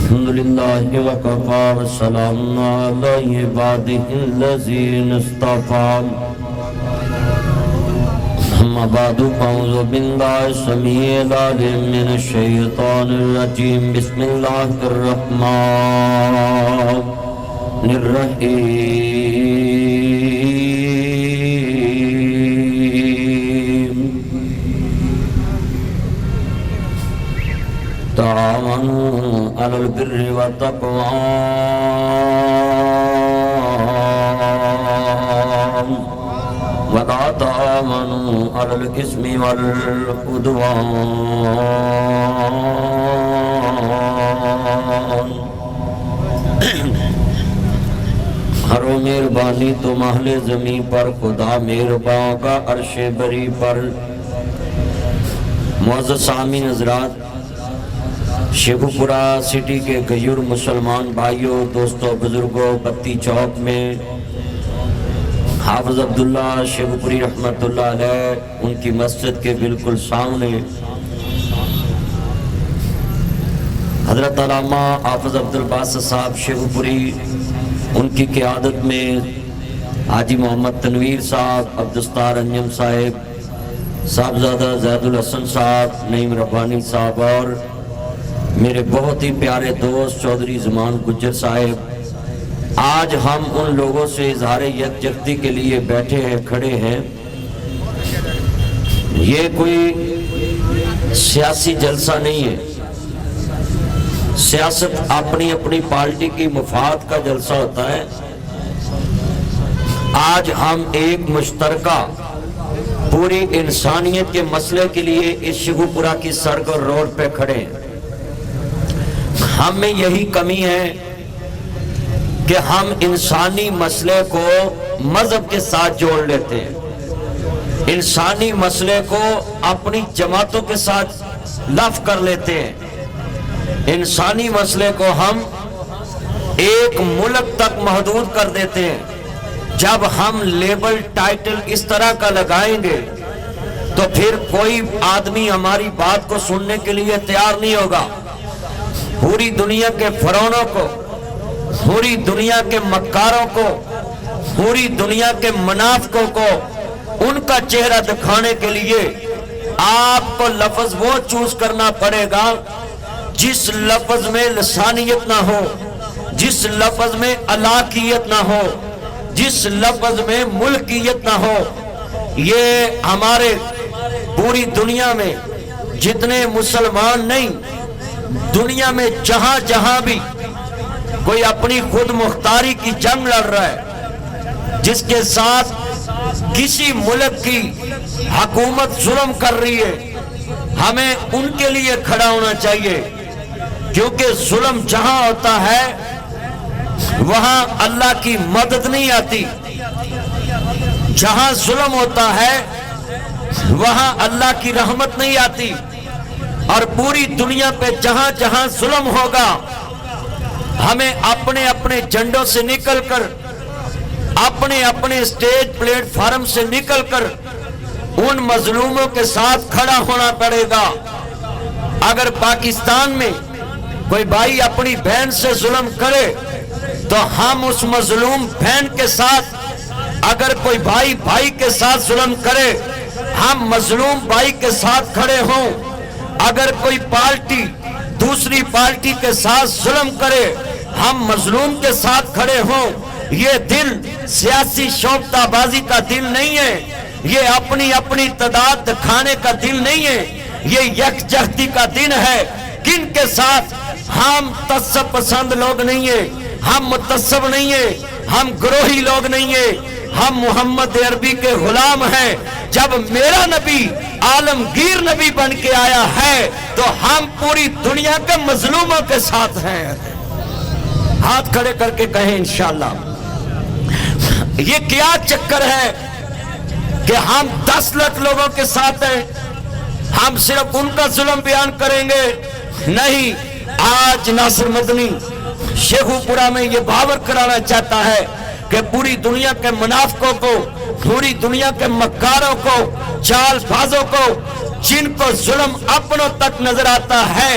الحمدللہ وکفا والسلام علی عبادہ الذین اصطفی اما بعد فاعوذ باللہ السمیع العلیم من الشیطان الرجیم بسم اللہ الرحمن الرحیم تعاونوا علی البر والتقوی ولا تعاونوا علی الاثم والعدوان ہر و مہربانی تو محل زمین پر خدا مہربان کا عرش بری پر معزز سامعین حضرات، شیخو پورہ سٹی کے غیور مسلمان بھائیوں، دوستوں، بزرگوں، بتی چوک میں حافظ عبداللہ شیخو پوری رحمت اللہ علیہ ان کی مسجد کے بالکل سامنے حضرت علامہ حافظ عبدالباسط صاحب شیخو پوری ان کی قیادت میں حاجی محمد تنویر صاحب، عبدالستار انجم صاحب، صاحبزادہ زید الحسن صاحب، نعیم ربانی صاحب اور میرے بہت ہی پیارے دوست چودھری زمان گجر صاحب، آج ہم ان لوگوں سے اظہار یکجہتی کے لیے بیٹھے ہیں، کھڑے ہیں۔ یہ کوئی سیاسی جلسہ نہیں ہے، سیاست اپنی اپنی پارٹی کی مفاد کا جلسہ ہوتا ہے۔ آج ہم ایک مشترکہ پوری انسانیت کے مسئلے کے لیے اس شیخو پورہ کی سرگر روڈ پہ کھڑے ہیں۔ ہم میں یہی کمی ہے کہ ہم انسانی مسئلے کو مذہب کے ساتھ جوڑ لیتے ہیں، انسانی مسئلے کو اپنی جماعتوں کے ساتھ لف کر لیتے ہیں، انسانی مسئلے کو ہم ایک ملک تک محدود کر دیتے ہیں۔ جب ہم لیبل ٹائٹل اس طرح کا لگائیں گے تو پھر کوئی آدمی ہماری بات کو سننے کے لیے تیار نہیں ہوگا۔ پوری دنیا کے فرعونوں کو، پوری دنیا کے مکاروں کو، پوری دنیا کے منافقوں کو ان کا چہرہ دکھانے کے لیے آپ کو لفظ وہ چوز کرنا پڑے گا جس لفظ میں لسانیت نہ ہو، جس لفظ میں علاقیت نہ ہو، جس لفظ میں ملکیت نہ ہو۔ یہ ہمارے پوری دنیا میں جتنے مسلمان نہیں، دنیا میں جہاں جہاں بھی کوئی اپنی خود مختاری کی جنگ لڑ رہا ہے، جس کے ساتھ کسی ملک کی حکومت ظلم کر رہی ہے، ہمیں ان کے لیے کھڑا ہونا چاہیے، کیونکہ ظلم جہاں ہوتا ہے وہاں اللہ کی مدد نہیں آتی، جہاں ظلم ہوتا ہے وہاں اللہ کی رحمت نہیں آتی۔ اور پوری دنیا پہ جہاں جہاں ظلم ہوگا ہمیں اپنے اپنے جھنڈوں سے نکل کر، اپنے اپنے اسٹیج پلیٹ فارم سے نکل کر ان مظلوموں کے ساتھ کھڑا ہونا پڑے گا۔ اگر پاکستان میں کوئی بھائی اپنی بہن سے ظلم کرے تو ہم اس مظلوم بہن کے ساتھ، اگر کوئی بھائی بھائی کے ساتھ ظلم کرے ہم مظلوم بھائی کے ساتھ کھڑے ہوں، اگر کوئی پارٹی دوسری پارٹی کے ساتھ ظلم کرے ہم مظلوم کے ساتھ کھڑے ہوں۔ یہ دل سیاسی شوکتہ بازی کا دل نہیں ہے، یہ اپنی اپنی تعداد دکھانے کا دل نہیں ہے، یہ یکجہتی کا دن ہے۔ کن کے ساتھ؟ ہم تعصب پسند لوگ نہیں ہیں، ہم متعصب نہیں ہیں، ہم گروہی لوگ نہیں ہیں، ہم محمد عربی کے غلام ہیں۔ جب میرا نبی عالمگیر نبی بن کے آیا ہے تو ہم پوری دنیا کے مظلوموں کے ساتھ ہیں۔ ہاتھ کھڑے کر کے کہیں انشاءاللہ۔ یہ کیا چکر ہے کہ ہم 10 لاکھ لوگوں کے ساتھ ہیں، ہم صرف ان کا ظلم بیان کریں گے؟ نہیں، آج ناصر مدنی شیخو پورہ میں یہ باور کرانا چاہتا ہے کہ پوری دنیا کے منافقوں کو، پوری دنیا کے مکاروں کو، چال بازوں کو، جن کو ظلم اپنوں تک نظر آتا ہے،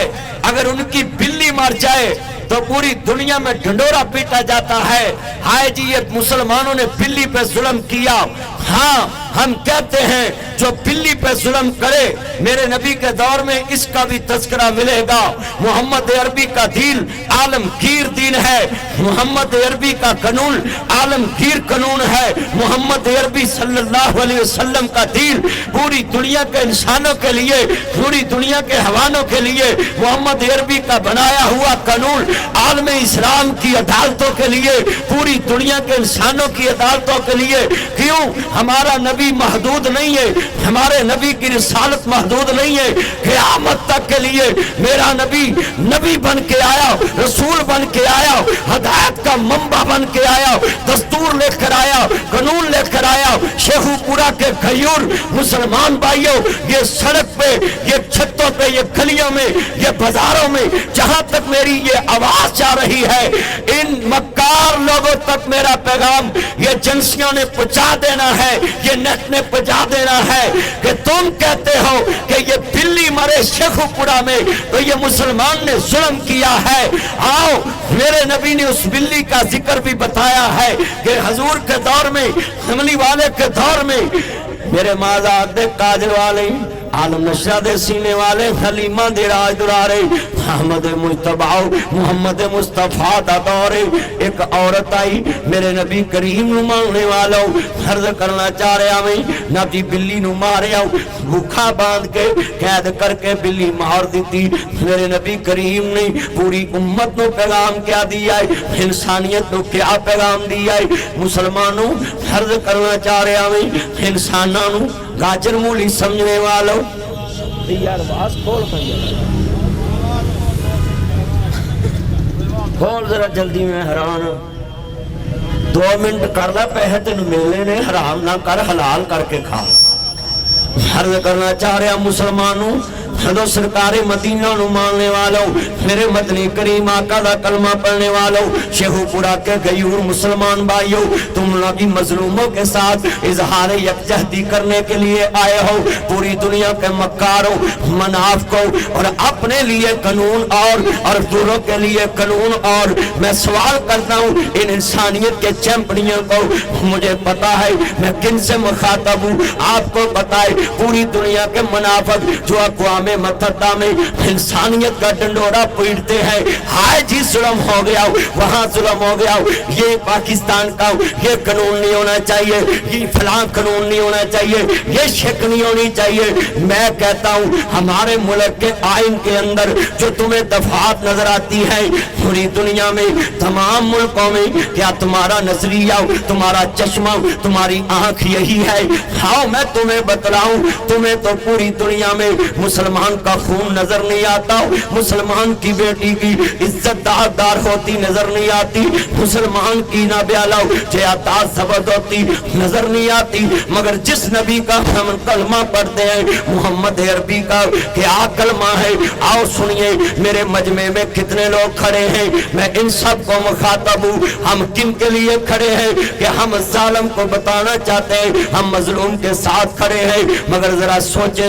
اگر ان کی بلی مر جائے तो पूरी दुनिया में ढिंडोरा पीटा जाता है, हाय जी ये मुसलमानों ने बिल्ली पे जुल्म किया। हाँ, हम कहते हैं जो बिल्ली पे जुल्म करे, मेरे नबी के दौर में इसका भी तज़किरा मिलेगा। मोहम्मद अरबी का दीन आलमगीर दीन है, मोहम्मद अरबी का कानून आलमगीर कानून है। मोहम्मद अरबी सल्लल्लाहु अलैहि वसल्लम का दीन पूरी दुनिया के इंसानों के लिए, पूरी दुनिया के हवानों के लिए मोहम्मद अरबी का बनाया हुआ कानून आलम इस्लाम की अदालतों के लिए, पूरी दुनिया के इंसानों की अदालतों के लिए। क्यों? हमारा नबी महदूद नहीं है, हमारे नबी की रिसालत महदूद नहीं है। क़यामत तक के लिए मेरा नबी नबी बन के आया, रसूल बन के आया, हदायत का मंबा बन के आया, दस्तूर लेकर आया, कानून लेकर आया। शेखुपुरा के गयूर मुसलमान भाइयों, ये सड़क पे, ये छतों पे, ये गलियों में, ये बाजारों में, जहां तक मेरी ये आवाज जा रही है, इन मक्कार लोगों तक मेरा पैगाम ये एजेंसियों ने पहुंचा देना है, ये नेट ने पहुंचा देना है कि तुम कहते हो कि ये बिल्ली मरे शेखुपुरा में, तो ये मुसलमान ने जुल्म किया है। आओ, मेरे नबी ने उस बिल्ली का जिक्र भी बताया है कि हजूर के दौर में, हमली वाले के दौर में, मेरे माजा दे काजल वाले, आलम नशा दे सीने वाले, हलीमा दे राज दुलारे, अहमद मुस्तफा मोहम्मद मुस्तफा दा दौरे। एक औरत आई मेरे नबी करीम नू मारने वालों, फर्ज करना चाह रहा मैं ना दी बिल्ली नू मारिया, भूखा बांध के कैद करके बिल्ली मार दी। मेरे नबी करीम ने पूरी उम्मत नू पैगाम क्या दिया है, इंसानियत नू क्या पैगाम दिया है। मुसलमानों, फर्ज करना चाह रहा मैं इंसानों नू गाजर मूली समझने वालों, यार बास खोल जरा जल्दी में, हैरान 2 मिनट कर ला, पैसे तेन मिलने ने, हराम ना कर, हलाल करके खा। फर्ज करना चाह रहा मुसलमानों, जदों सरकारे मदीना नु मानने वालों, मेरे मदनी करीम आका दा कलमा पढ़ने वालों, शेखुपुरा के गयूर मुसलमान भाइयों, तुम नबी मजलूमों के साथ इजहार यकजहती करने के लिए आए हो। पूरी दुनिया के मक्कारों, मुनाफिकों और अपने लिए कानून और दूरों के लिए कानून। और मैं सवाल करता हूँ इन इंसानियत के चैंपियन को, मुझे पता है मैं किन से मुखातब हूँ, आपको पता है पूरी दुनिया के मुनाफिक जो अक़वाम मतहदा में इंसानियत का डंडोरा पीटते हैं। हाय जी जुल्म हो गया, वहां जुल्म हो गया, ये पाकिस्तान का ये कानून नहीं होना चाहिए, ये फलां कानून नहीं होना चाहिए, ये शिक नहीं होनी चाहिए। मैं कहता हूं हमारे मुल्क के आइन के अंदर जो तुम्हें दफात नजर आती है, पूरी दुनिया में तमाम मुल्कों में, क्या तुम्हारा नजरिया, तुम्हारा चश्मा, तुम्हारी आंख यही है? हाँ, मैं तुम्हें बतलाऊं, तुम्हें तो पूरी दुनिया में मुसलमान का खून नजर नहीं आता, मुसलमान की बेटी की इज्जतदार होती नजर नहीं आती, मुसलमान की ना ब्याला जयादात जबरदस्त होती नजर नहीं आती। मगर जिस नबी का हम कलमा पढ़ते हैं, मोहम्मद अरबी का क्या कलमा है, आओ सुनिए। मेरे मजमे में कितने लोग खड़े हैं, मैं इन सब को मुखातब हूँ। हम किन के लिए खड़े हैं कि हम जालिम को बताना चाहते हैं हम मजलूम के साथ खड़े हैं। मगर जरा सोचे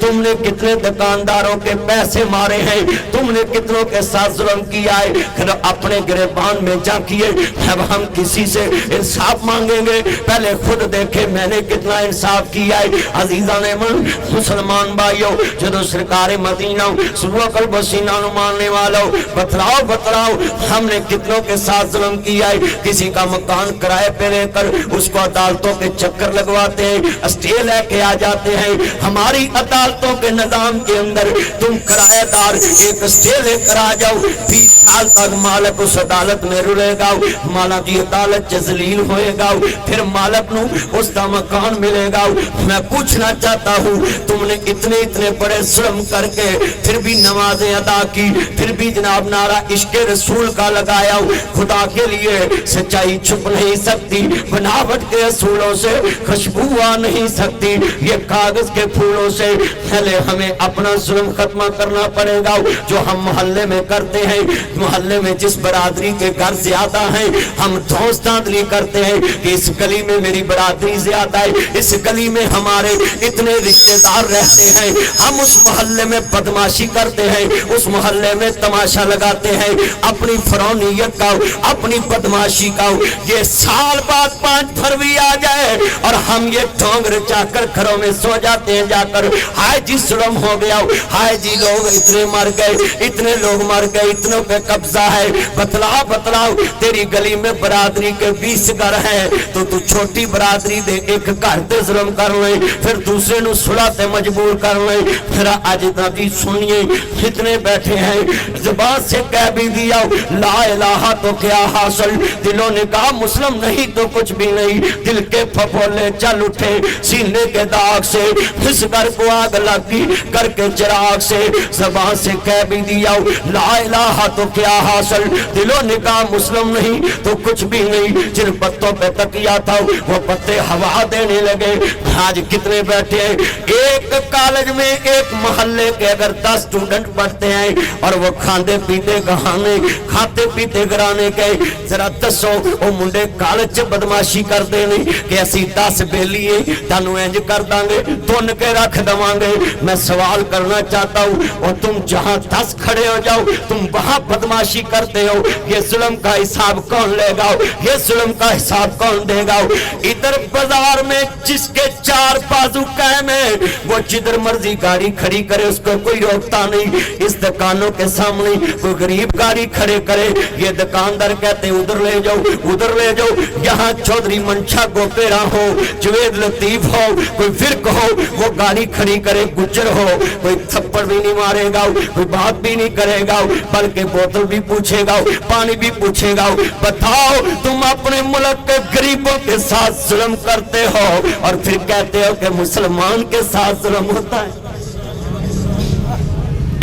तुमने कितने दुकानदारों के पैसे मारे हैं, तुमने कितनों के साथ जुल्म किया है, फिर अपने गिरबान में झांकिए। अब हम किसी से इंसाफ मांगेंगे, पहले खुद देखे मैंने कितना इंसाफ किया है। अजीजा ने मन मुसलमान भाइयों, जो सरकार मदीना सुबह कल बसीना मानने वालों, बतलाओ हमने कितनों के साथ जुल्म किया है। किसी का मकान किराए पे लेकर उसको अदालतों के चक्कर लगवाते हैं, स्टे लेके आ जाते हैं। हमारी अदालतों के निजाम के अंदर तुम किराएदार एक स्टे लेकर आ जाओ, 20 साल तक मालिक उस अदालत में रुलेगा, माला की अदालत जलील होएगा, फिर मालिक नू उसका मकान मिलेगा। मैं पूछना चाहता हूँ, तुमने इतने बड़े जुल्म करके फिर भी नमाजें अदा की, फिर भी जनाब नारा इश्क़ रसूल का लगाया। खुदा के लिए सच्चाई छुप नहीं सकती, बनावट के असूलों से खुशबू आ नहीं सकती, ये कागज के फूलों से फैले हमें अपना जुल्म खत्म करना पड़ेगा जो हम मोहल्ले में करते हैं। मोहल्ले में जिस बरादरी के घर ज्यादा हैं हम दोस्तांदली करते हैं कि इस गली में मेरी बरादरी ज्यादा है, इस गली में हमारे इतने रिश्तेदार रहते हैं, हम उस मोहल्ले में बदमाशी करते हैं, उस मोहल्ले में तमाशा लगाते हैं, अपनी फरौनियत का, अपनी बदमाशी का। ये साल बाद 5 फरवरी आ जाए और हम ये ढोंग रचाकर घरों में सो जाते हैं जाकर, हाय जी जुल्म हो गया, हाय जी लोग इतने मर गए, इतने लोग मर गए, इतनों पे कब्जा है। बतलाओ बतलाओ, तेरी गली में बरादरी के 20 घर हैं तो तू छोटी बरादरी दे एक घर ते जुल्म कर ले, फिर दूसरे नु सुलह ते मजबूर कर ले। फिर आज दादी सुनिए, इतने बैठे हैं जुबान से कह भी दिया ला इलाहा तो क्या हासिल, दिलों ने कहा मुस्लिम नहीं तो कुछ भी नहीं, दिल के फफोले चल उठे सीने के दाग से, इस घर को आग लगी करके चिराग से। ज़बान से कह भी दिया ला इलाहा तो क्या हासिल, दिलों ने कहा मुस्लिम नहीं तो कुछ भी नहीं। जिन पत्तों पे तकिया था वो पत्ते हवा देने लगे। आज कितने बैठे हैं, एक कॉलेज में एक मोहल्ले के अगर 10 स्टूडेंट पढ़ते हैं और वो खाते पीते गहाने, खाते पीते घराने के, जरा दसो वो मुंडे कॉलेज च बदमाशी करते नहीं कि असी 10 बेलिए तानू इंज कर दांगे, तुन के रख दवांगे। मैं सवाल करना चाहता हूँ और तुम जहाँ 10 खड़े हो जाओ तुम वहाँ बदमाशी करते हो, ये जुल्म का हिसाब कौन लेगा, ये जुल्म का हिसाब कौन देगा। इधर बाजार में जिसके 4 बाजू कायम है वो जिधर मर्जी गाड़ी खड़ी करे उसको कोई रोकता नहीं। इस दुकानों के सामने कोई गरीब गाड़ी खड़े करे, ये दुकानदार कहते उधर ले जाओ, उधर ले जाओ। यहाँ चौधरी मंशा गोपेरा हो, जुवेद लतीफ हो, कोई फिरक हो, वो गाड़ी खड़ी करे, गुज्जर हो, कोई थप्पड़ भी नहीं मारेगा, कोई बात भी नहीं करेगा, बल्कि बोतल भी पूछेगा, पानी भी पूछेगा। बताओ तुम अपने मुल्क के गरीबों के साथ जुल्म करते हो और फिर कहते हो कि मुसलमान के साथ जुल्म होता है।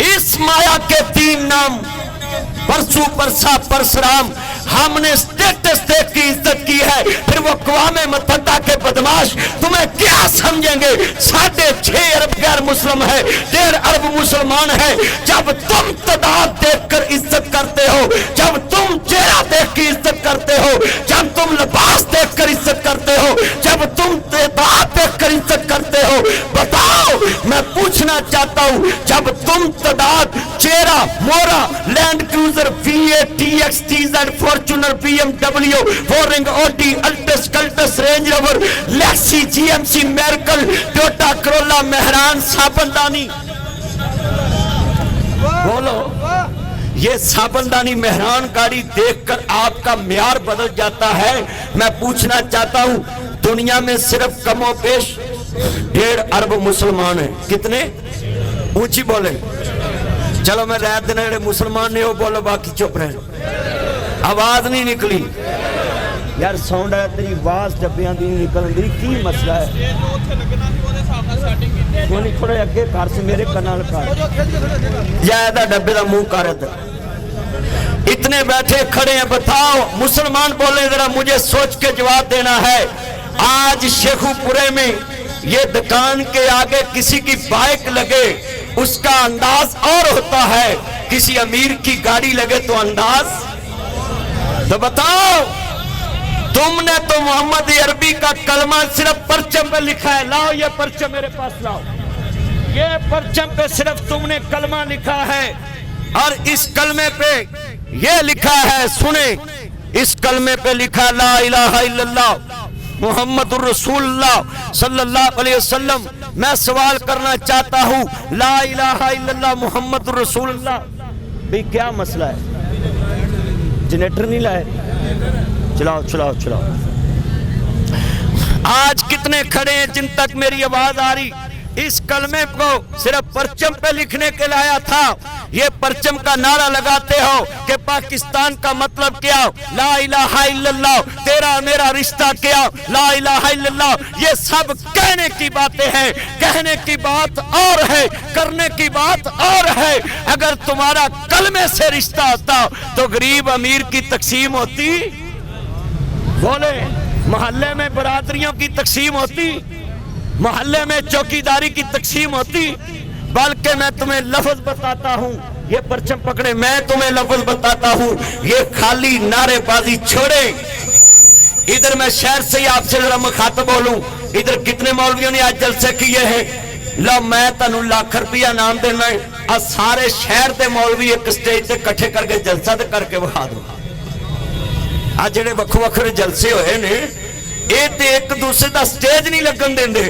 इस माया के 3 नाम परसू परसा परशुराम, हमने स्टेटस देख की इज्जत की है, फिर वो अक़वाम मुत्तहिदा के बदमाश तुम्हें क्या समझेंगे। 6.5 अरब गैर मुस्लिम है, 1.5 अरब मुसलमान है। जब तुम तादाद देखकर इज्जत करते हो, जब तुम चेहरा देख के इज्जत करते हो, जब तुम लिबास देखकर इज्जत करते हो, जब तुम तादाद देखकर इज्जत करते हो, बताओ मैं पूछना चाहता हूँ, जब तुम तादाद, चेहरा, मोरा, land cruiser, V8, TX, TZ, Fortuner, BMW, 4 Audi, Altis, Cultus, Range Rover, Lexus, GMC, मेरकल, टोयोटा करोला, मेहरान, साबनदानी, बोलो ये साबनदानी मेहरान गाड़ी देखकर आपका म्यार बदल जाता है। मैं पूछना चाहता हूं, दुनिया में सिर्फ कमोपेश 1.5 अरब मुसलमान है। कितने? ऊंची बोले, चलो मैं रात दिन जेडे मुसलमान ने वो बोलो, बाकी चुप रहे, आवाज नहीं निकली यार। साउंड है तेरी आवाज डब्बियां दी निकल दी, की मसला है? कोई थोड़े अगे घर से मेरे कनाल कर ज्यादा डब्बे का मुंह कर। इतने बैठे खड़े हैं, बताओ मुसलमान बोले, जरा मुझे सोच के जवाब देना है। आज शेखुपुरे में ये दुकान के आगे किसी की बाइक लगे उसका अंदाज और होता है, किसी अमीर की गाड़ी लगे तो अंदाज। तो बताओ, तुमने तो मोहम्मद अरबी का कलमा सिर्फ परचम पे लिखा है। लाओ ये परचम मेरे पास लाओ, ये परचम पे सिर्फ तुमने कलमा लिखा है और इस कलमे पे ये लिखा है, सुने, इस कलमे पे लिखा ला इलाहा इल्लल्लाह मुहम्मदुर रसूलुल्लाह सल्लल्लाहु अलैहि वसल्लम। मैं सवाल करना चाहता हूँ, ला इलाहा इल्लल्लाह मुहम्मदुर रसूलुल्लाह, भाई क्या मसला है? जनरेटर नहीं लाए? चलाओ चलाओ चलाओ। आज कितने खड़े हैं जिन तक मेरी आवाज आ रही? इस कलमे को सिर्फ परचम पे लिखने के लाया था। ये परचम का नारा लगाते हो कि पाकिस्तान का मतलब क्या, ला इलाहा इल्लल्लाह, तेरा मेरा रिश्ता क्या, ला इलाहा इल्लल्लाह। ये सब कहने की बातें हैं, कहने की बात और है, करने की बात और है। अगर तुम्हारा कलमे से रिश्ता होता तो गरीब अमीर की तकसीम होती? बोले, मोहल्ले में बरादरियों की तकसीम होती? मोहल्ले में चौकीदारी की तकसीम होती? बल्कि मैं तुम्हें लफ्ज बताता हूँ, ये परचम पकड़े, मैं तुम्हें लफ्ज बताता हूँ, ये खाली नारेबाजी छोड़े। इधर मैं शहर से ही आपसे जरा मुखातब बोलूं, इधर कितने मौलवियों ने आज जलसे किए हैं, लो मैं तनु लाख रुपया नाम देना है, आ सारे शहर के मौलवी एक स्टेज से इकट्ठे करके जलसा ते करके विखा दो। आ जेडे वक्खो वक्खरे जलसे होए ने, ये ते एक दूसरे का स्टेज नहीं लगन देंदे,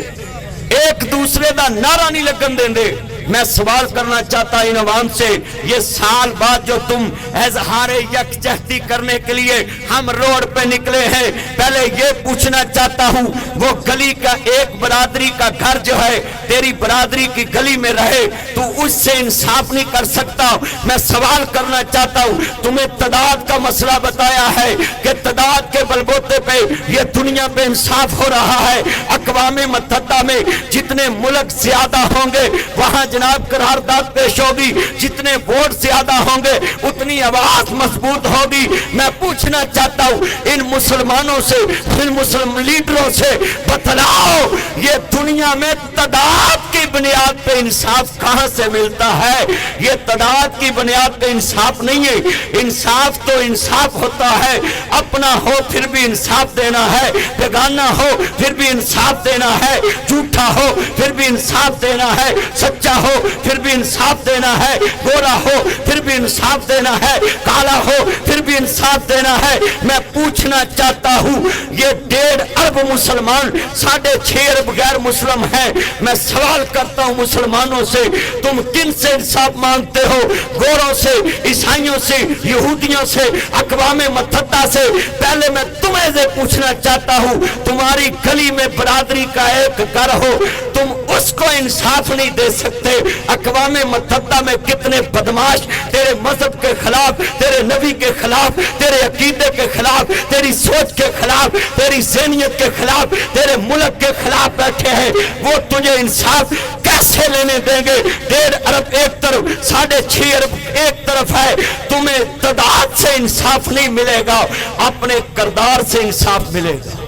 एक दूसरे का नारा नहीं लगन देंदे। मैं सवाल करना चाहता इन अवाम से, ये साल बाद जो तुम इज़हारे यकजहती करने के लिए हम रोड पे निकले हैं, पहले ये पूछना चाहता हूँ, वो गली का एक बरादरी का घर जो है तेरी बरादरी की गली में रहे, तू उससे इंसाफ नहीं कर सकता। मैं सवाल करना चाहता हूँ, तुम्हें तदाद का मसला बताया है कि तदाद के बलबूते पे ये दुनिया पे इंसाफ हो रहा है। अक़वाम मुत्तहिदा में जितने मुल्क ज्यादा होंगे वहां जनाब करारदाद पेश होगी, जितने वोट ज्यादा होंगे उतनी आवाज मजबूत होगी। मैं पूछना चाहता हूँ इन मुसलमानों से, इन मुस्लिम लीडरों से बतलाओ, ये दुनिया में तदाद की बुनियाद पे इंसाफ कहां से मिलता है? ये तदाद की बुनियाद पे इंसाफ नहीं है। इंसाफ तो इंसाफ होता है, अपना हो फिर भी इंसाफ देना है, बेगाना हो फिर भी इंसाफ देना है, झूठा हो फिर भी इंसाफ देना है, सच्चा हो फिर भी इंसाफ देना है, गोरा हो फिर भी इंसाफ देना है, काला हो फिर भी इंसाफ देना है। मैं पूछना चाहता हूँ, ये 1.5 अरब मुसलमान 6.5 अरब गैर मुस्लिम हैं। मैं सवाल करता हूँ मुसलमानों से, तुम किन से इंसाफ मांगते हो? गोरों से, ईसाइयों से, यहूदियों से, अक़वाम मुत्तहिदा से? पहले मैं तुम्हें से पूछना चाहता हूँ, तुम्हारी गली में बरादरी का एक घर हो, तुम उसको इंसाफ नहीं दे सकते? अक़वाम मुत्तहिदा में कितने बदमाश तेरे मजहब के खिलाफ, तेरे नबी के खिलाफ, तेरे अकीदे के खिलाफ, तेरी सोच के खिलाफ, तेरी ज़हनियत के खिलाफ, तेरे मुल्क के खिलाफ बैठे हैं, वो तुझे इंसाफ कैसे लेने देंगे? 1.5 अरब एक तरफ, 6.5 अरब एक तरफ है, तुम्हें तदाद से इंसाफ नहीं मिलेगा, अपने किरदार से इंसाफ मिलेगा।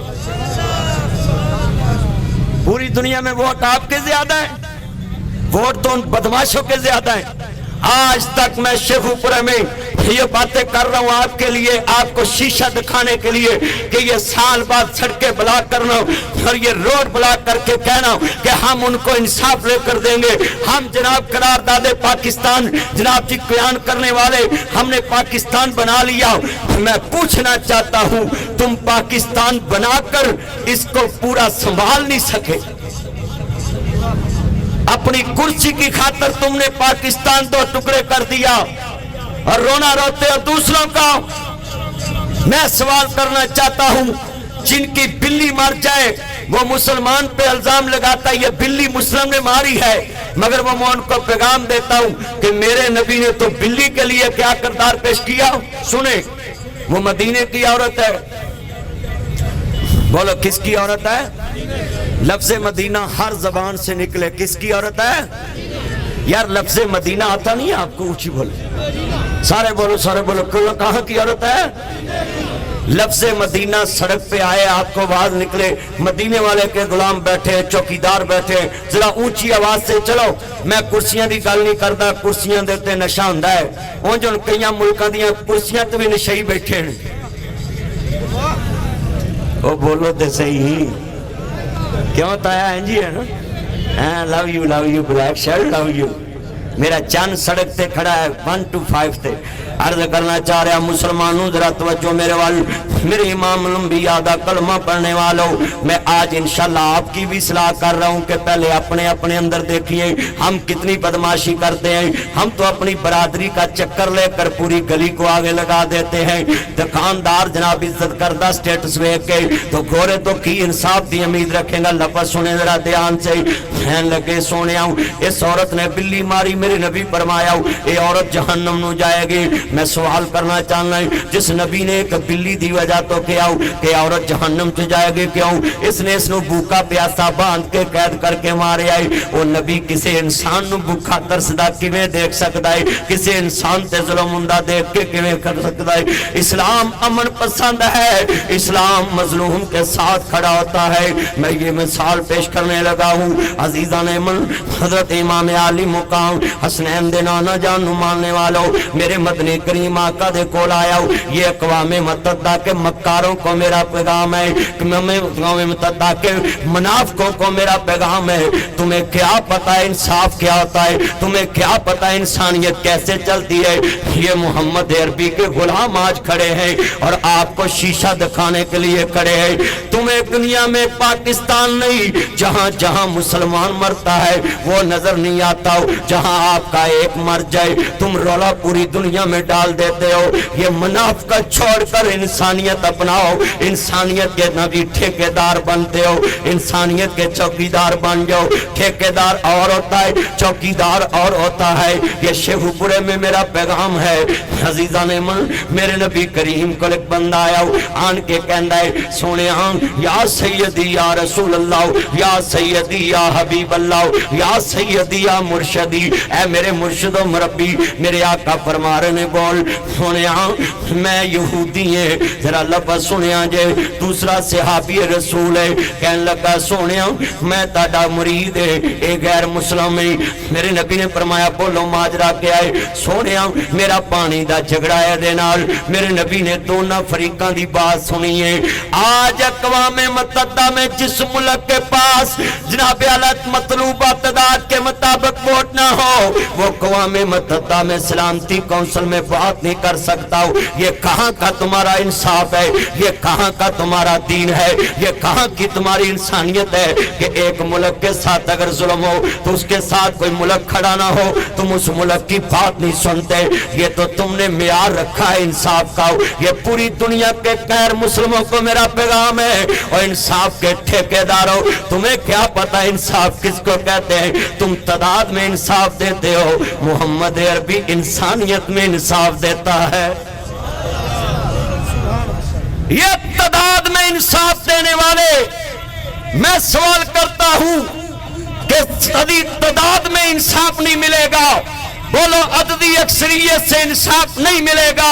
पूरी दुनिया में वोट आपके ज्यादा है, वोट तो उन बदमाशों के ज्यादा है। आज तक मैं शेखुपुरा में ये बातें कर रहा हूँ आपके लिए, आपको शीशा दिखाने के लिए कि ये साल बाद सड़कें ब्लॉक करना और ये रोड ब्लॉक करके कहना कि हम उनको इंसाफ लेकर देंगे। हम जनाब करारदादे पाकिस्तान जनाब जी बयान करने वाले, हमने पाकिस्तान बना लिया। मैं पूछना चाहता हूँ, तुम पाकिस्तान बनाकर इसको पूरा संभाल नहीं सके। अपनी कुर्सी की खातर तुमने पाकिस्तान 2 टुकड़े कर दिया और रोना रोते हो दूसरों का। मैं सवाल करना चाहता हूं, जिनकी बिल्ली मर जाए वो मुसलमान पे इल्जाम लगाता है ये बिल्ली मुस्लिम ने मारी है, मगर वो मैं उनको पैगाम देता हूं कि मेरे नबी ने तो बिल्ली के लिए क्या किरदार पेश किया। सुने, वो मदीने की औरत है, बोलो किसकी औरत है? लफ्ज़ मदीना हर जबान से निकले, किसकी औरत है? यार लफ्ज़ मदीना आता नहीं है आपको? ऊंची बोलो, सारे बोलो, सारे बोलो, कहाँ की औरत है? लफ्ज़ मदीना सड़क पे आए, आपको आवाज निकले, मदीने वाले के गुलाम बैठे, चौकीदार बैठे, जरा ऊंची आवाज से चलो। मैं कुर्सियां की गल नहीं करता, कुर्सियां दे उत्ते नशा हुंदा है, उंज हुण कई मुल्कां दीयां कुर्सियां ते भी नशई बैठे ने। ओ बोलो ते सही, क्यों ताया इंजी है ना? Love you black shirt, love you. मेरा चंद सड़क पे खड़ा है 1 to 5 पे। अर्ज करना चाह रहा मुसलमानों, जरा तवज्जो मेरे वाल, मेरे इमाम लंबिया दा कलमा पढ़ने वालों, मैं आज इंशाल्लाह आपकी भी सलाह कर रहा हूँ कि पहले अपने अपने अंदर देखिए हम कितनी बदमाशी करते हैं। हम तो अपनी बरादरी का चक्कर लेकर पूरी गली को आगे लगा देते हैं। दुकानदार जनाब इज्जत करता स्टेटस वेख के, तो गोरे तो की इंसाफ की उम्मीद रखेगा। लफ्ज़ सुने जरा ध्यान से, कहन लगे सोने इस औरत ने बिल्ली मारी, मेरे नबी फरमाया ये औरत जहन्नम नू जाएगी। मैं सवाल करना चाहना, जिस नबी ने एक बिल्ली दी वजह तो क्यों कि औरत जहन्नम च जाएगी क्यों इसने इसनू भूखा प्यासा बांध के कैद करके मारे आई वो नबी किसी इंसान नू भूखा तरसदा किवें देख सकदा है किसी इंसान ते जुल्म हुंदा देख के किवें कर सकदा है इस्लाम अमन पसंद है इस्लाम मजलूम के साथ खड़ा होता है मैं ये मिसाल पेश करने लगा हूँ अजीजा ने मन हजरत इमाम आली मुकाम हसनैन दे नाना जान नू मानने वालों मेरे मदनी करीम आका दे कोल आया ये अक़वामे मुतहदा के मक्कारों को मेरा पैगाम है अक़वामे मुतहदा के मुनाफिकों को मेरा पैगाम है तुम्हें क्या पता है इंसाफ क्या होता है तुम्हें क्या पता है इंसानियत कैसे चलती है ये मोहम्मद अरबी के गुलाम आज खड़े हैं और आपको शीशा दिखाने के लिए खड़े हैं तुम्हें दुनिया में पाकिस्तान नहीं जहां जहां मुसलमान मरता है वो नजर नहीं आता हो जहां आपका एक मर जाए तुम रौला पूरी दुनिया में डाल देते हो ये मुनाफिकत छोड़कर इंसानियत अपनाओ इंसानियत के नबी ठेकेदार बनते हो इंसानियत के चौकीदार बन जाओ ठेकेदार और होता है चौकीदार और होता है ये शेखुपुरे में मेरा पैगाम है अजीजा ने मन मेरे नबी करीम को एक बंदा आया आन के कहंदा है सोने या सैयदी या रसूल अल्लाह या सैयदी या हबीब अल्लाह या सैयदी या मुर्शदी ऐ मेरे मुर्शिद और मुरब्बी मेरे आका फरमा रहे ने बोल सोने मैं यहूदी है जरा लफ्ज़ सुनिया जे दूसरा सहाबी रसूल है कहने लगा सोने मैं ताड़ा मुरीद है ए गैर मुस्लिम है मेरे नबी ने फरमाया बोलो माजरा क्या है सोने मेरा पानी दा झगड़ा है दे नाल मेरे नबी ने दोनों फरीकां दी बात सुनी है आज अक़वामे मुतहदा में जिस मुल्क के पास जनाब आला मतलूबा तदाद के मुताबिक वोट ना हो वो अक़वामे मुतहदा में सलामती कौंसिल में बात नहीं कर सकता ये कहाँ का तुम्हारा इंसाफ है ये कहाँ का तुम्हारा दीन है ये कहाँ की तुम्हारी इंसानियत है कि एक मुल्क के साथ अगर जुल्म हो तो उसके साथ कोई मुल्क खड़ा ना हो तुम उस मुल्क की बात नहीं सुनते ये तो तुमने मियार रखा है इंसाफ का ये पूरी दुनिया के गैर मुस्लिमों को मेरा पैगाम है और इंसाफ के ठेकेदारों तुम्हें क्या पता इंसाफ किसको कहते हैं तुम तादाद में इंसाफ देते हो मोहम्मद अरबी इंसानियत में इंसाफ देता है ये तादाद में इंसाफ देने वाले मैं सवाल करता हूं कि सदी तादाद में इंसाफ नहीं मिलेगा बोलो अददी अक्सरियत से इंसाफ नहीं मिलेगा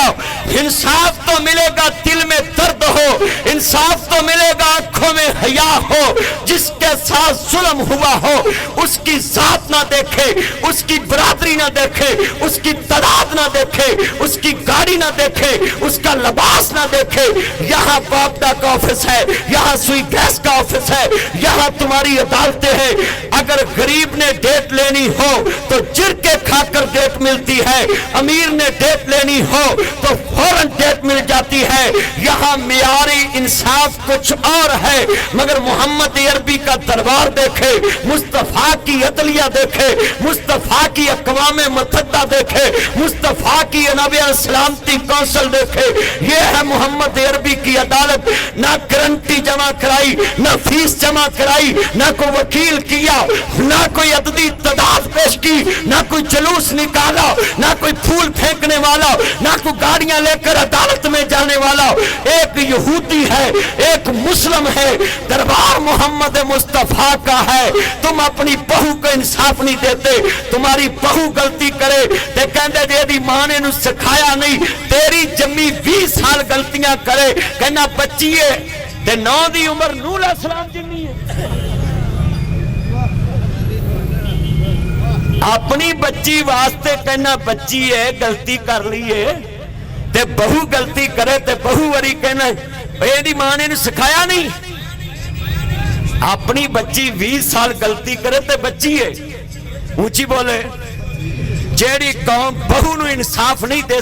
इंसाफ तो मिलेगा दिल में दर्द हो इंसाफ तो मिलेगा आंखों में हया हो जिसके साथ जुल्म हुआ हो उसकी जात ना देखे उसकी बरादरी ना देखे उसकी तादाद ना देखे उसकी गाड़ी ना देखे उसका लिबास ना देखे यहाँ बापदा का ऑफिस है यहाँ सुई गैस का ऑफिस है यहाँ तुम्हारी अदालतें हैं अगर गरीब ने डेट लेनी हो तो जिरके खाकर डेट मिलती है अमीर ने डेट लेनी हो तो फौरन डेट मिल जाती है यहाँ मियारी इंसाफ कुछ और है मगर मोहम्मद अरबी का दरबार देखे मुस्तफा की अदलिया देखे मुस्तफा की अक़वामे मुतहदा देखे मुस्तफा की नबी सलामती कौंसिल देखे ये है मोहम्मद अरबी की अदालत ना गारंटी जमा कराई ना फीस जमा कराई ना कोई वकील किया ना कोई अददी तादाद पेश की ना कोई जुलूस निकाला ना कोई फूल फेंकने वाला ना कोई गाड़ियां लेकर अदालत में जाने वाला एक यहूदी है एक मुस्लिम है दरबार मोहम्मद मुस्तफा का है तुम अपनी बहू को इंसाफ नहीं देते तुम्हारी बहू गलती करे ते कहंदे जे दी मां ने नु सिखाया नहीं तेरी जम्मी 20 साल गलतियां करे कहना बच्ची है ते 9 दी उम्र नूह अलैहि सलाम जिन्नी है अपनी बच्ची वास्ते कहना बच्ची है गलती कर ली है ते बहू गलती करे ते बहू वरी कहना एदी मां ने सिखाया नहीं अपनी बच्ची 20 साल गलती करे ते बच्ची है ऊंची बोले जेड़ी कौम बहू नु इंसाफ नहीं दे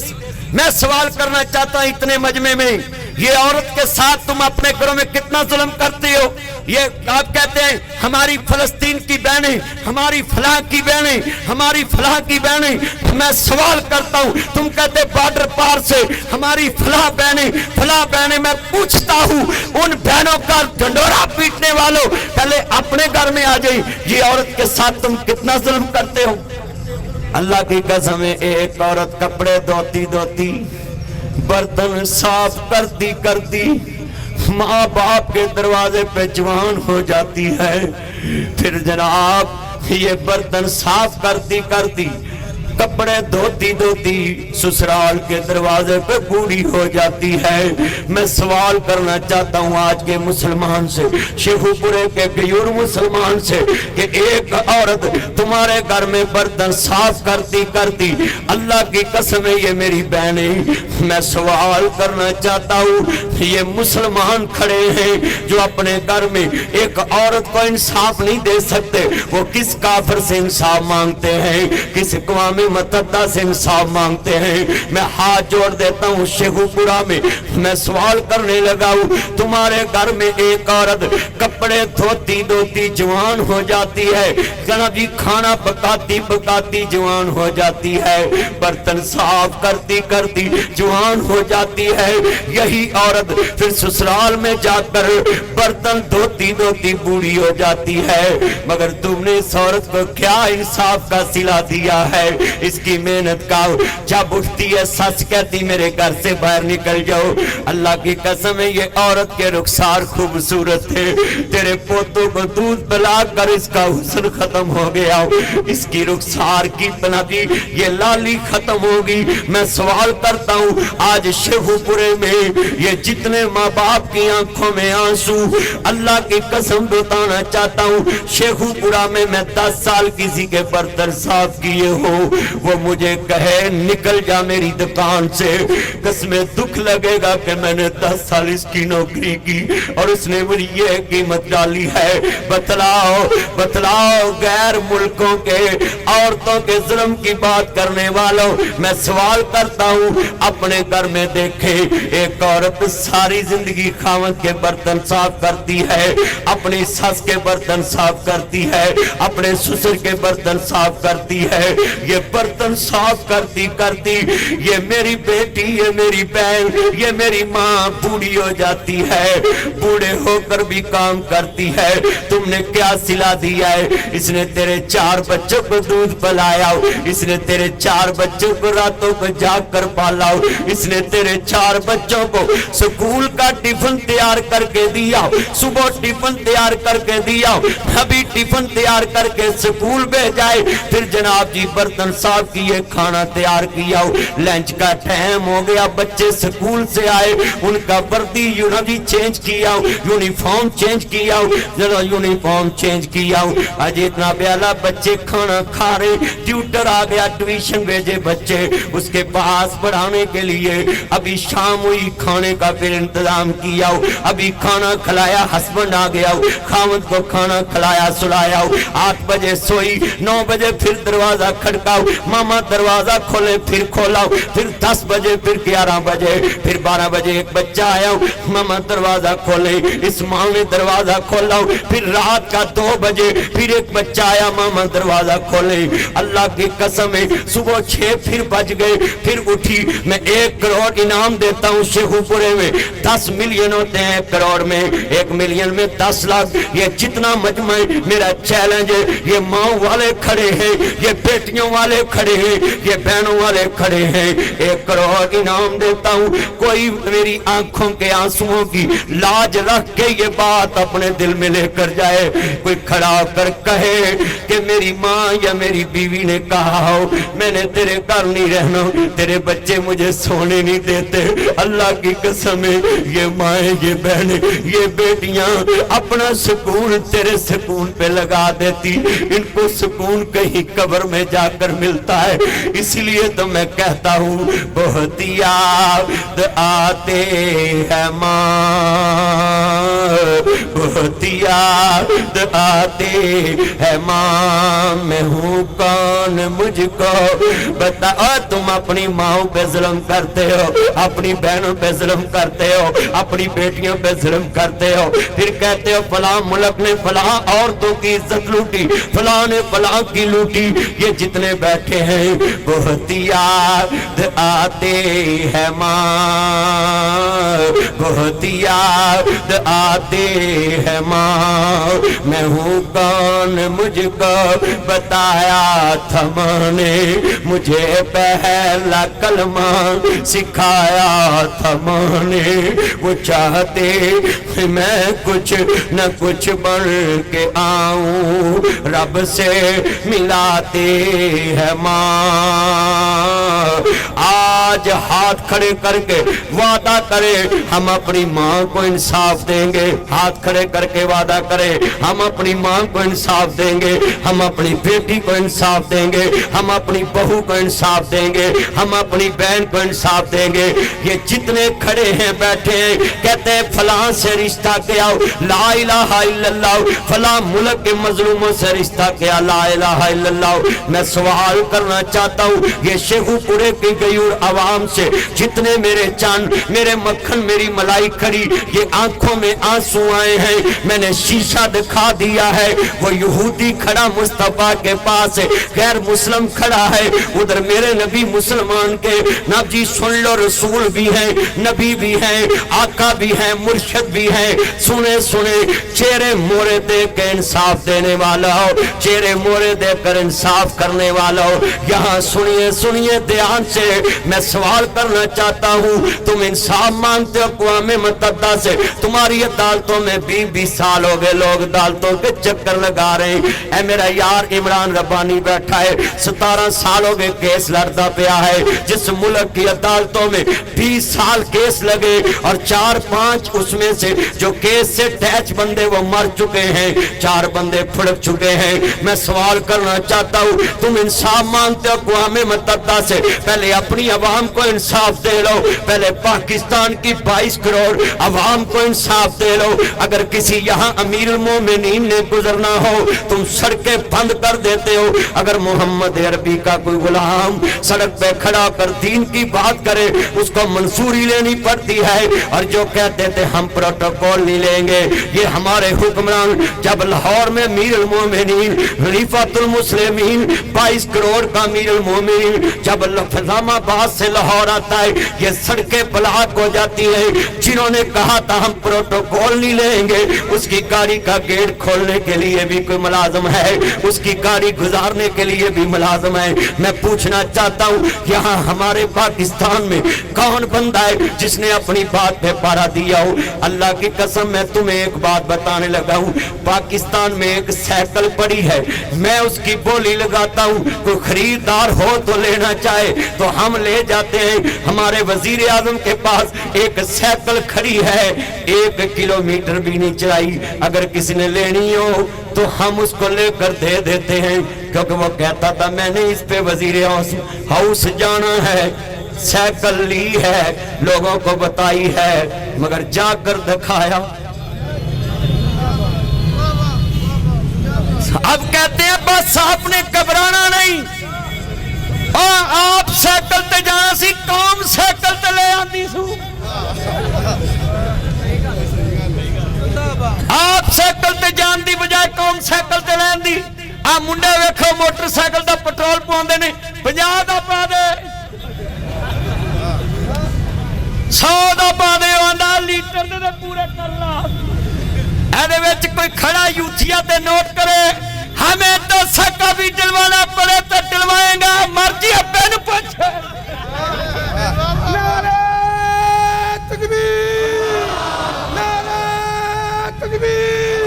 मैं सवाल करना चाहता हूं इतने मजमे में ये औरत के साथ तुम अपने घरों में कितना जुल्म करते हो ये आप कहते हैं हमारी फलस्तीन की बहनें हमारी फलाह की बहनें हमारी फलाह की बहनें मैं सवाल करता हूं तुम कहते बॉर्डर पार से हमारी फलाह बहनें मैं पूछता हूं उन बहनों का ढंडोरा पीटने वालों पहले अपने घर में आ जाए ये औरत के साथ तुम कितना जुल्म करते हो अल्लाह की कसम एक औरत कपड़े धोती برتن صاف کرتی کرتی ماں باپ کے دروازے پہ جوان ہو جاتی ہے، پھر جناب یہ برتن صاف کرتی کرتی کپڑے دھوتی دھوتی سسرال کے دروازے پہ بوڑھی ہو جاتی ہے۔ میں سوال کرنا چاہتا ہوں آج کے مسلمان سے، شیخو پورے کے غیور مسلمان سے، کہ ایک عورت تمہارے گھر میں برتن صاف کرتی کرتی، اللہ کی قسم ہے یہ میری بہنیں، میں سوال کرنا چاہتا ہوں، یہ مسلمان کھڑے ہیں جو اپنے گھر میں ایک عورت کو انصاف نہیں دے سکتے، وہ کس کافر سے انصاف مانگتے ہیں، کس اقوام متحدہ سے انصاف مانگتے ہیں؟ میں ہاتھ جوڑ دیتا ہوں شیخو پورا میں، میں سوال کرنے لگا ہوں، تمہارے گھر میں ایک عورت کپڑے دھوتی دھوتی جوان ہو جاتی ہے، جناب جی کھانا پکاتی پکاتی جوان ہو جاتی ہے، برتن صاف کرتی کرتی جوان ہو جاتی ہے، یہی عورت پھر سسرال میں جا کر برتن دھوتی دھوتی بوڑھی ہو جاتی ہے، مگر تم نے اس عورت کو کیا انصاف کا صلہ دیا ہے؟ اس کی محنت کا جب اٹھتی ہے سچ کہتی میرے گھر سے باہر نکل جاؤ، اللہ کی قسم ہے یہ عورت کے رخسار خوبصورت تھے، تیرے پوتوں کو دودھ پلا کر اس کا حسن ختم ہو گیا، اس کی رخسار کی پناہی یہ لالی ختم ہوگی۔ میں سوال کرتا ہوں آج شیخو پورے میں یہ جتنے ماں باپ کی آنکھوں میں آنسو، اللہ کی قسم بتانا چاہتا ہوں شیخو پورا میں 10 سال کسی کے برتن صاف کیے ہو، وہ مجھے کہے نکل جا میری دکان سے، قسمیں دکھ لگے گا کہ میں نے 10 سال اس کی نوکری کی اور اس نے مجھے یہ قیمت ڈالی ہے۔ بتلاؤ بتلاؤ غیر ملکوں کے عورتوں کے ظلم کی بات کرنے والوں، میں سوال کرتا ہوں اپنے گھر میں دیکھے ایک عورت ساری زندگی خاوند کے برتن صاف کرتی ہے، اپنی ساس کے برتن صاف کرتی ہے، اپنے سسر کے برتن صاف کرتی ہے، یہ برتن صاف کرتی کرتی یہ میری بیٹی یہ میری بہن یہ میری ماں بوڑھی ہو جاتی ہے، بوڑھے ہو کر بھی کام کرتی ہے۔ تم نے کیا صلہ دیا ہے؟ اس نے تیرے 4 بچوں کو دودھ پلایا، اس نے تیرے 4 بچوں کو راتوں کو جاگ کر پالا، اس نے تیرے 4 بچوں کو سکول کا ٹیفن تیار کر کے دیا، صبح ٹیفن تیار کر کے دیا، ابھی ٹیفن تیار کر کے سکول بھیجائے، پھر جناب جی برتن صاف کیے، کھانا تیار کیا، لنچ کا ٹائم ہو گیا، بچے سکول سے آئے، ان کا وردی چینج کیا، یونیفارم چینج کیا، یونیفارم چینج کیا، آج اتنا بیالا بچے کھانا کھا رہے، ٹیوٹر آ گیا ٹیوشن بھیجے بچے اس کے پاس پڑھانے کے لیے، ابھی شام ہوئی کھانے کا پھر انتظام کیا، ابھی کھانا کھلایا، ہسبینڈ آ گیا، خاوند کو کھانا کھلایا سلایا، 8 بجے سوئی، 9 بجے پھر دروازہ کھڑکاؤ، ماما دروازہ کھولے، پھر کھولا، پھر 10 بجے پھر 11 بجے پھر 12 بجے ایک بچہ آیا، ماما دروازہ کھولے، اس ماں نے دروازہ کھولا، پھر رات کا 2 بجے پھر ایک بچہ آیا، ماما دروازہ کھولے، اللہ کی قسم ہے صبح 6 پھر بج گئے، پھر اٹھی، میں 1 کروڑ انعام دیتا ہوں شیخو پورے میں، 10 ملین ہوتے ہیں 1 کروڑ میں، 1 ملین میں 10 لاکھ، یہ جتنا مجمع ہے میرا چیلنج ہے، یہ ماں والے کھڑے ہیں، یہ بیٹیوں والے کھڑے ہیں، یہ بہنوں والے کھڑے ہیں، 1 کروڑ انعام دیتا ہوں، کوئی میری آنکھوں کے آنسوؤں کی لاج رکھ کے یہ بات اپنے دل میں لے کر جائے، کوئی کھڑا ہو کر کہے کہ میری ماں یا میری بیوی نے کہا ہو میں نے تیرے گھر نہیں رہنا، تیرے بچے مجھے سونے نہیں دیتے، اللہ کی قسم ہے یہ مائیں یہ بہنیں یہ بیٹیاں اپنا سکون تیرے سکون پہ لگا دیتی، ان کو سکون کہیں قبر میں جا کر ملتا ہے، اس لیے تو میں کہتا ہوں بہت یاد آتے ہیں ماں، بہت یاد آتے ہیں ماں، میں ہوں کون مجھ کو بتاؤ، تم اپنی ماں پہ ظلم کرتے ہو، اپنی بہنوں پہ ظلم کرتے ہو، اپنی بیٹیوں پہ ظلم کرتے ہو، پھر کہتے ہو فلاں ملک نے فلاں عورتوں کی عزت لوٹی، فلاں نے فلاں کی لوٹی، یہ جتنے بیٹھے ہیں بہت یاد آتے ہیں ماں، بہت یاد آتے ہیں ماں، میں ہوں کون مجھ کو بتایا تھا ماں نے، مجھے پہلا کلمہ سکھایا تھا ماں نے، وہ چاہتے میں کچھ نہ کچھ بن کے آؤں، رب سے ملاتے ہیں ماں۔ آج ہاتھ کھڑے کر کے وعدہ کرے ہم اپنی ماں کو انصاف دیں گے، ہاتھ کھڑے کر کے وعدہ کرے ہم اپنی ماں کو انصاف دیں گے، ہم اپنی بیٹی کو انصاف دیں گے، ہم اپنی بہو کو انصاف دیں گے، ہم اپنی بہن کو انصاف دیں گے۔ یہ جتنے کھڑے ہیں بیٹھے ہیں کہتے ہیں فلاں سے رشتہ کیا، لا الہ الا اللہ، فلاں ملک کے مظلوموں سے رشتہ کیا، لا الہ الا اللہ۔ میں سوال کرنا چاہتا ہوں یہ شیخو پورے کی غیور عوام سے، جتنے میرے چاند میرے مکھن میری ملائی کھڑی، یہ آنکھوں میں آنسو آئے ہیں، میں نے شیشہ دکھا دیا ہے، وہ یہودی کھڑا مصطفیٰ کے پاس ہے، غیر مسلم کھڑا ہے، ادھر میرے نبی مسلمان کے نب جی سن لو، رسول بھی ہیں، نبی بھی ہیں، آقا بھی ہیں، مرشد بھی ہیں، سنے سنے چہرے مورے دے کے انصاف دینے والا ہو، چہرے مورے دے کر انصاف کرنے والا ہو، یہاں سنیے سنیے دھیان سے، میں سوال کرنا چاہتا ہوں، تم انصاف مانگتے ہو اقوام متحدہ سے، تمہاری عدالتوں میں 20 سال ہو گئے، لوگ عدالتوں کے چکر لگا رہے ہیں، اے میرا یار عمران ربانی بیٹھا ہے، 17 سال ہو گئے کیس لڑتا پیا ہے، جس ملک کی عدالتوں میں 20 سال کیس لگے اور 4-5 اس میں سے جو کیس سے ٹیچ بندے وہ مر چکے ہیں، 4 بندے پھڑک چکے ہیں۔ میں سوال کرنا چاہتا ہوں تم انصاف مانگتے ہو اقوام متحدہ سے، پہلے اپنی عوام کو انصاف دے لو، پہلے پاکستان کی 22 کروڑ عوام کو انصاف دے لو۔ اگر کسی یہاں امیر المومنین نے گزرنا ہو تم سڑکیں بند کر دیتے ہو، اگر محمد عربی کا کوئی غلام سڑک پہ کھڑا کر دین کی بات کرے اس کو منصوری لینی پڑتی ہے، اور جو کہتے تھے ہم پروٹوکول نہیں لیں گے، یہ ہمارے حکمران جب لاہور میں امیر المومنین خلیفۃ المسلمین 22 کروڑ کا امیر المومنین جب فیضان آباد سے لاہور آتا ہے یہ سڑکیں بلاک ہو جاتی ہیں، جنہوں نے کہا تھا ہم پروٹوکول نہیں لیں گے اس کی گاڑی کا گیٹ کھولنے کے لیے بھی کوئی ملازم ہے، اس کی گاڑی گزارنے کے لیے بھی ملازم ہے۔ میں پوچھنا چاہتا ہوں یہاں ہمارے پاکستان میں کون بندہ ہے جس نے اپنی بات پہ پارا دیا ہو؟ اللہ کی قسم میں تمہیں ایک بات بتانے لگا ہوں، پاکستان میں ایک سائیکل پڑی ہے، میں اس کی بولی لگاتا ہوں، کوئی خریدار ہو تو لینا چاہے تو ہم لے جاتے ہیں۔ ہمارے وزیر اعظم کے پاس ایک سائیکل کھڑی ہے، 1 کلومیٹر بھی نہیں چلائی، اگر کسی نے لینی ہو تو ہم اس کو لے کر دے دیتے ہیں، کیونکہ وہ کہتا تھا میں نے اس پہ وزیر ہاؤس جانا ہے، سائیکل لی ہے، لوگوں کو بتائی ہے، مگر جا کر دکھایا۔ اب کہتے ہیں بس آپ نے گھبرانا نہیں، آپ سائیکل تے جانا سی، قوم سائیکل تے لے آندی سو، آپ سائیکل تے جان دی بجائے قوم سائیکل تے لے آندی۔ آ منڈے ویکھو موٹر سائیکل دا پٹرول پواندے نے 50 دا پا دے، 100 دا پا دے، آندا لیٹر دے پورے کر لا۔ ایدے وچ کوئی کھڑا یوتھیا تے نوٹ کرے ہمیں تو سکا بھی دلوانا پڑے تو دلوائیں گا، مرضی ابے نو پوچھ۔ نعرہ تکبیر، نعرہ تکبیر،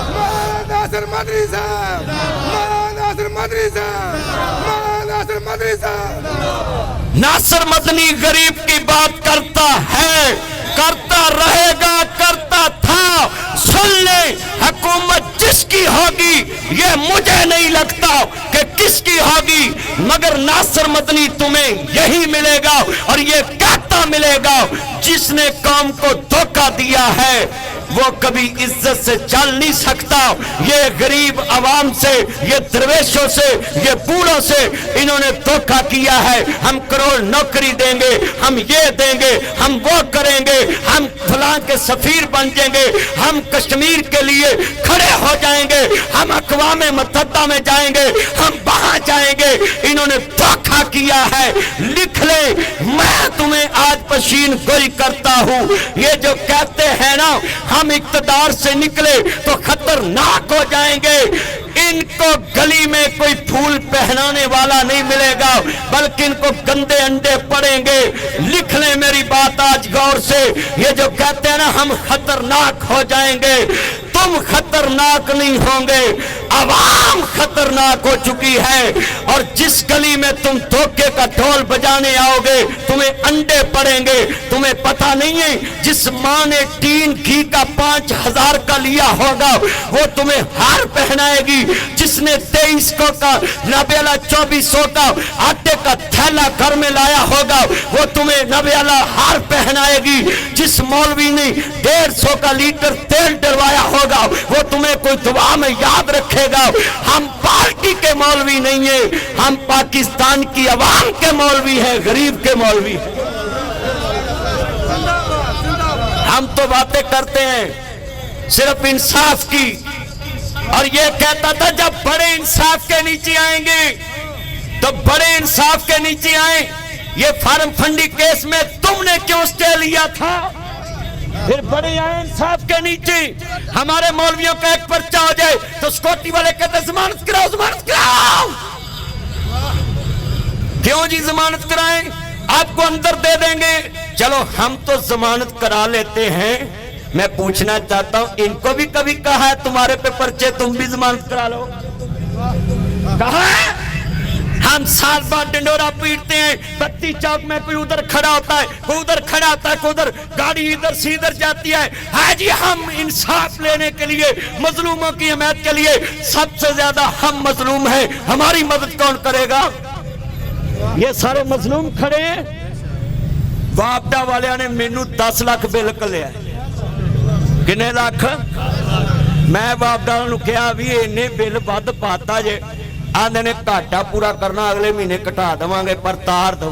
مولانا ناصر مدنی صاحب، مولانا ناصر مدنی صاحب، مولانا ناصر مدنی صاحب۔ ناصر مدنی غریب کی بات کرتا ہے، کرتا رہے گا، کرتا تھا، سن لیں حکومت جس کی ہوگی یہ مجھے نہیں لگتا کہ کس کی ہوگی، مگر ناصر مدنی تمہیں یہی ملے گا اور یہ کہتا ملے گا جس نے قوم کو دھوکہ دیا ہے وہ کبھی عزت سے چل نہیں سکتا. یہ غریب عوام سے، یہ درویشوں سے، یہ بوڑھوں سے انہوں نے دھوکہ کیا ہے. ہم کروڑ نوکری دیں گے، ہم یہ دیں گے، ہم وہ کریں گے، ہم فلاں کے سفیر بن جائیں گے، ہم کشمیر کے لیے کھڑے ہو جائیں گے، ہم اقوام متحدہ میں جائیں گے، ہم وہاں جائیں گے. انہوں نے دھوکہ کیا ہے. لکھ لیں، میں تمہیں آج پشین گوئی کرتا ہوں. یہ جو کہتے ہیں نا ہم اقتدار سے نکلے تو خطرناک ہو جائیں گے، ان کو گلی میں کوئی پھول پہنانے والا نہیں ملے گا، بلکہ ان کو گندے انڈے پڑیں گے. لکھ لیں میری بات آج غور سے. یہ جو کہتے ہیں نا ہم خطرناک ہو جائیں گے، تم خطرناک نہیں ہوں گے، عوام خطرناک ہو چکی ہے. اور جس گلی میں تم دھوکے کا ڈھول بجانے آؤ گے تمہیں انڈے پڑیں گے. تمہیں پتہ نہیں ہے جس ماں نے ٹین گھی کا 5000 کا لیا ہوگا وہ تمہیں ہار پہنائے گی. جس نے 2300 کا 2400 کا آٹے کا تھیلا گھر میں لایا ہوگا وہ تمہیں 90 ہار پہنائے گی. جس مولوی نے 150 کا لیٹر تیل ڈلوایا ہوگا وہ تمہیں کوئی دعا میں یاد رکھے گا. ہم پارٹی کے مولوی نہیں ہیں، ہم پاکستان کی عوام کے مولوی ہیں، غریب کے مولوی ہیں. ہم تو باتیں کرتے ہیں صرف انصاف کی، اور یہ کہتا تھا جب بڑے انصاف کے نیچے آئیں گے تو بڑے انصاف کے نیچے آئیں. یہ فارم فنڈی کیس میں تم نے کیوں سٹے لیا تھا؟ پھر بڑے آئیں انصاف کے نیچے. ہمارے مولویوں کا ایک پرچہ ہو جائے تو سکوٹی والے کہتے ہیں ضمانت کراؤ، ضمانت کراؤ. کیوں جی ضمانت کرائیں؟ آپ کو اندر دے دیں گے. چلو ہم تو ضمانت کرا لیتے ہیں. میں پوچھنا چاہتا ہوں ان کو بھی کبھی کہا ہے تمہارے پہ پرچے تم بھی ضمانت کرا لو؟ کہا ہے؟ ہم سال بعد ڈنڈورا پیٹتے ہیں. بتی چوک میں کوئی ادھر کھڑا ہوتا ہے، کوئی ادھر کھڑا ہوتا ہے، کوئی ادھر، گاڑی ادھر سے ادھر جاتی ہے. ہاں جی ہم انصاف لینے کے لیے، مظلوموں کی حمایت کے لیے سب سے زیادہ ہم مظلوم ہیں. ہماری مدد کون کرے گا؟ یہ سارے مظلوم کھڑے ہیں. وابڈا والے نے مینو 10 لاکھ بل کلیا. کنے لاکھ؟ میں وابڈا نو کہا بھی انہیں بل بد پاتا جے. آندے نے گھاٹا پورا کرنا اگلے مہینے کٹا دواں گے پر تار دو.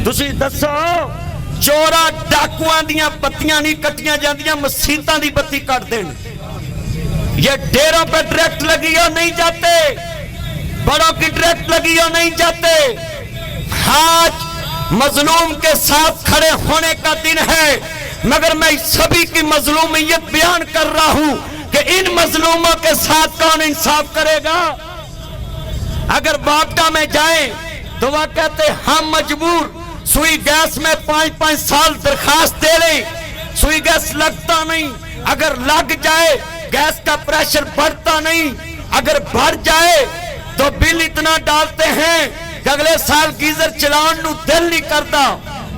تسی دسو چورا ڈاکواں دیاں بتیاں نہیں کٹیاں جاندیاں، مسیتاں دی بتی کٹ دین. یہ ڈیروں پہ ڈائریکٹ لگی ہو نہیں جاتے، بڑوں کی ڈائریکٹ لگی ہو نہیں جاتے. آج مظلوم کے ساتھ کھڑے ہونے کا دن ہے، مگر میں سبھی کی مظلومیت بیان کر رہا ہوں کہ ان مظلوموں کے ساتھ کون انصاف کرے گا؟ اگر باپٹا میں جائیں تو وہ کہتے ہم مجبور سوئی گیس میں 5-5 سال درخواست دے لیں، سوئی گیس لگتا نہیں. اگر لگ جائے گیس کا پریشر بڑھتا نہیں، اگر بڑھ جائے تو بل اتنا ڈالتے ہیں کہ اگلے سال گیزر چلاؤن نو دل نہیں کرتا.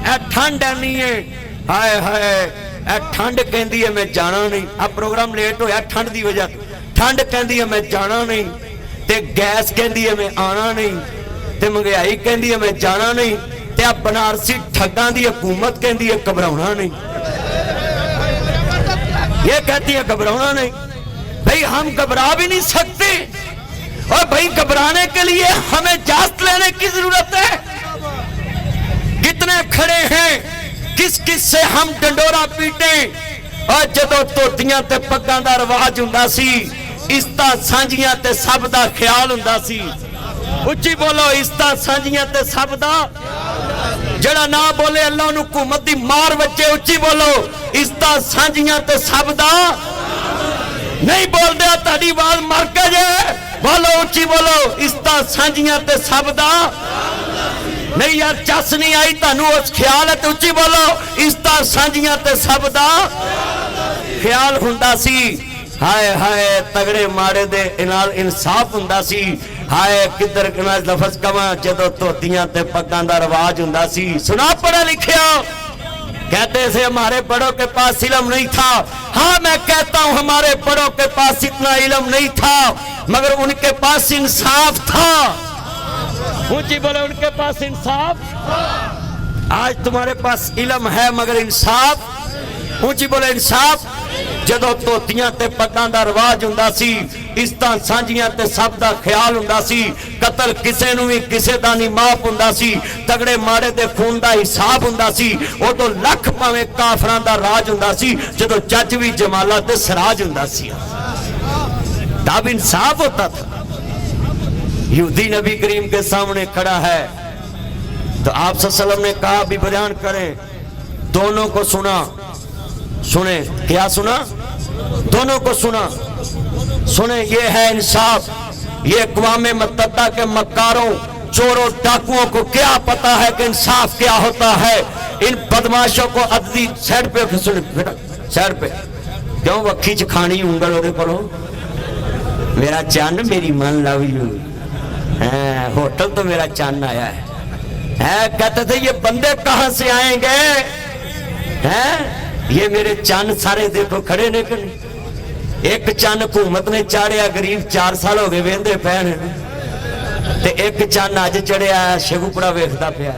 اے ٹھنڈ نہیں ہے، ہائے ہائے اے ٹھنڈ کہندی ہے میں جانا نہیں. اب پروگرام لیٹ ہویا ٹھنڈ دی وجہ، ٹھنڈ کہندی ہے میں جانا نہیں، تے گیس کہندی ہے میں آنا نہیں، تے مہنگائی کہندی ہے میں جانا نہیں، تے اب بنارسی ٹھگاں دی حکومت کہندی ہے گھبراؤنا نہیں. یہ کہتی ہے گھبراؤنا نہیں. بھئی ہم گھبرا بھی نہیں سکتے، اور بھئی گھبرانے کے لیے ہمیں اجازت لینے کی ضرورت ہے. کتنے کھڑے ہیں، کس کس سے ہم ڈنڈورا پیٹیں. اور جدو توتیاں تے پگاں دا رواج ہوندا سی، استا سانجیاں تے سب دا خیال ہوندا سی. اچھی بولو، استا سانجیاں تے سب دا. جڑا نہ بولے اللہ نو حکومت دی مار وجے. اچھی بولو، استا سانجیاں تے سب دا. نہیں بول دیا تہاڈی آواز مر کے جے. بولو اچھی بولو، استا سانجیاں تے سب دا. نہیں یار چس نہیں آئی تانوں اس خیال ہے تے اچھی بولو، استا سانجیاں تے سب دا خیال ہوندا سی. ہائے ہائے تگڑے ماڑے دے انال انصاف ہوندا سی. ہائے کدھر میں لفظ کواں جدو توتیاں تے پگاں دا رواج ہوندا سی. سنا پڑھا لکھیا کہتے سے ہمارے بڑوں کے پاس علم نہیں تھا. ہاں میں کہتا ہوں ہمارے بڑوں کے پاس اتنا علم نہیں تھا، مگر ان کے پاس انصاف تھا. اونچی بولے، ان کے پاس انصاف. آج تمہارے پاس علم ہے مگر انصاف اونچی بولے انصاف. جدو توتیاں تے پگاں دا رواج ہوندا سی, عزتاں سانجیاں تے سب دا خیال ہوندا سی, قتل کسے نو وی کسے دا نہیں معاف ہوندا سی, تگڑے ماڑے دے خون دا حساب ہوندا سی, او تو لکھ پاویں کافراں دا راج ہوندا سی, جدو جج وی جمالت تے سراج ہوندا سی. تب انصاف ہوتا تھا. یہودی نبی کریم کے سامنے کھڑا ہے تو آپ صلی اللہ علیہ وسلم نے کہا بھی بیان کریں. دونوں کو سنا, سنیں. کیا سنا؟ دونوں کو سنا, سنیں. یہ ہے انصاف. یہ اقوام متحدہ کے مکاروں چوروں ڈاکوؤں کو کیا پتا ہے کہ انصاف کیا ہوتا ہے. ان بدماشوں کو عدلی سیٹ پہ سنیں, سیٹ پہ کیوں وکھی چ کھانی انگل ہونے پڑھو. میرا چاند میری من لو یو, ہوٹل تو میرا چاند آیا ہے. کہتے تھے یہ بندے کہاں سے آئیں گے, یہ میرے چاند سارے دیکھو کھڑے نے کرنے. ایک چاند حکومت نے چاڑیا, غریب 4 سال ہو گئے ویندے پہنے, تے ایک چاند آج چڑھیا شگوپڑا ویکھدا پیا.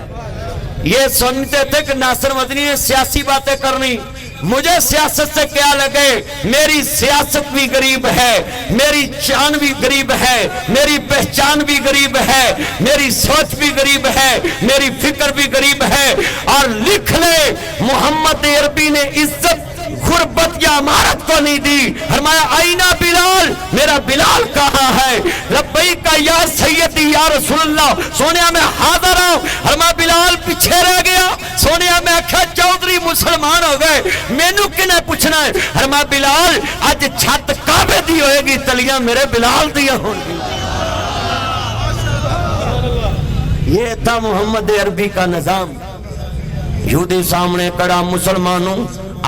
یہ سنتے تھے کہ ناصر مدنی نے سیاسی باتیں کرنی. مجھے سیاست سے کیا لگے, میری سیاست بھی غریب ہے, میری شان بھی غریب ہے, میری پہچان بھی غریب ہے, میری سوچ بھی غریب ہے, میری فکر بھی غریب ہے. اور لکھ لے محمد عربی نے عزت غربت یا امارت کو نہیں دی. فرمایا آئینہ بلال, میرا بلال کہاں ہے؟ لبیک یا سیدی یا رسول اللہ. سونیا میں حاضر ہوں. فرمایا بلال پیچھے رہ گیا. سونیا میں آکھا چودھری مسلمان ہو گئے, مینوں کنے پوچھنا ہے؟ فرمایا بلال آج چھت کعبے دی ہوئے گی, تلیاں میرے بلال دیا ہوں گی. یہ تھا محمد عربی کا نظام. یہودی سامنے کڑا مسلمانوں,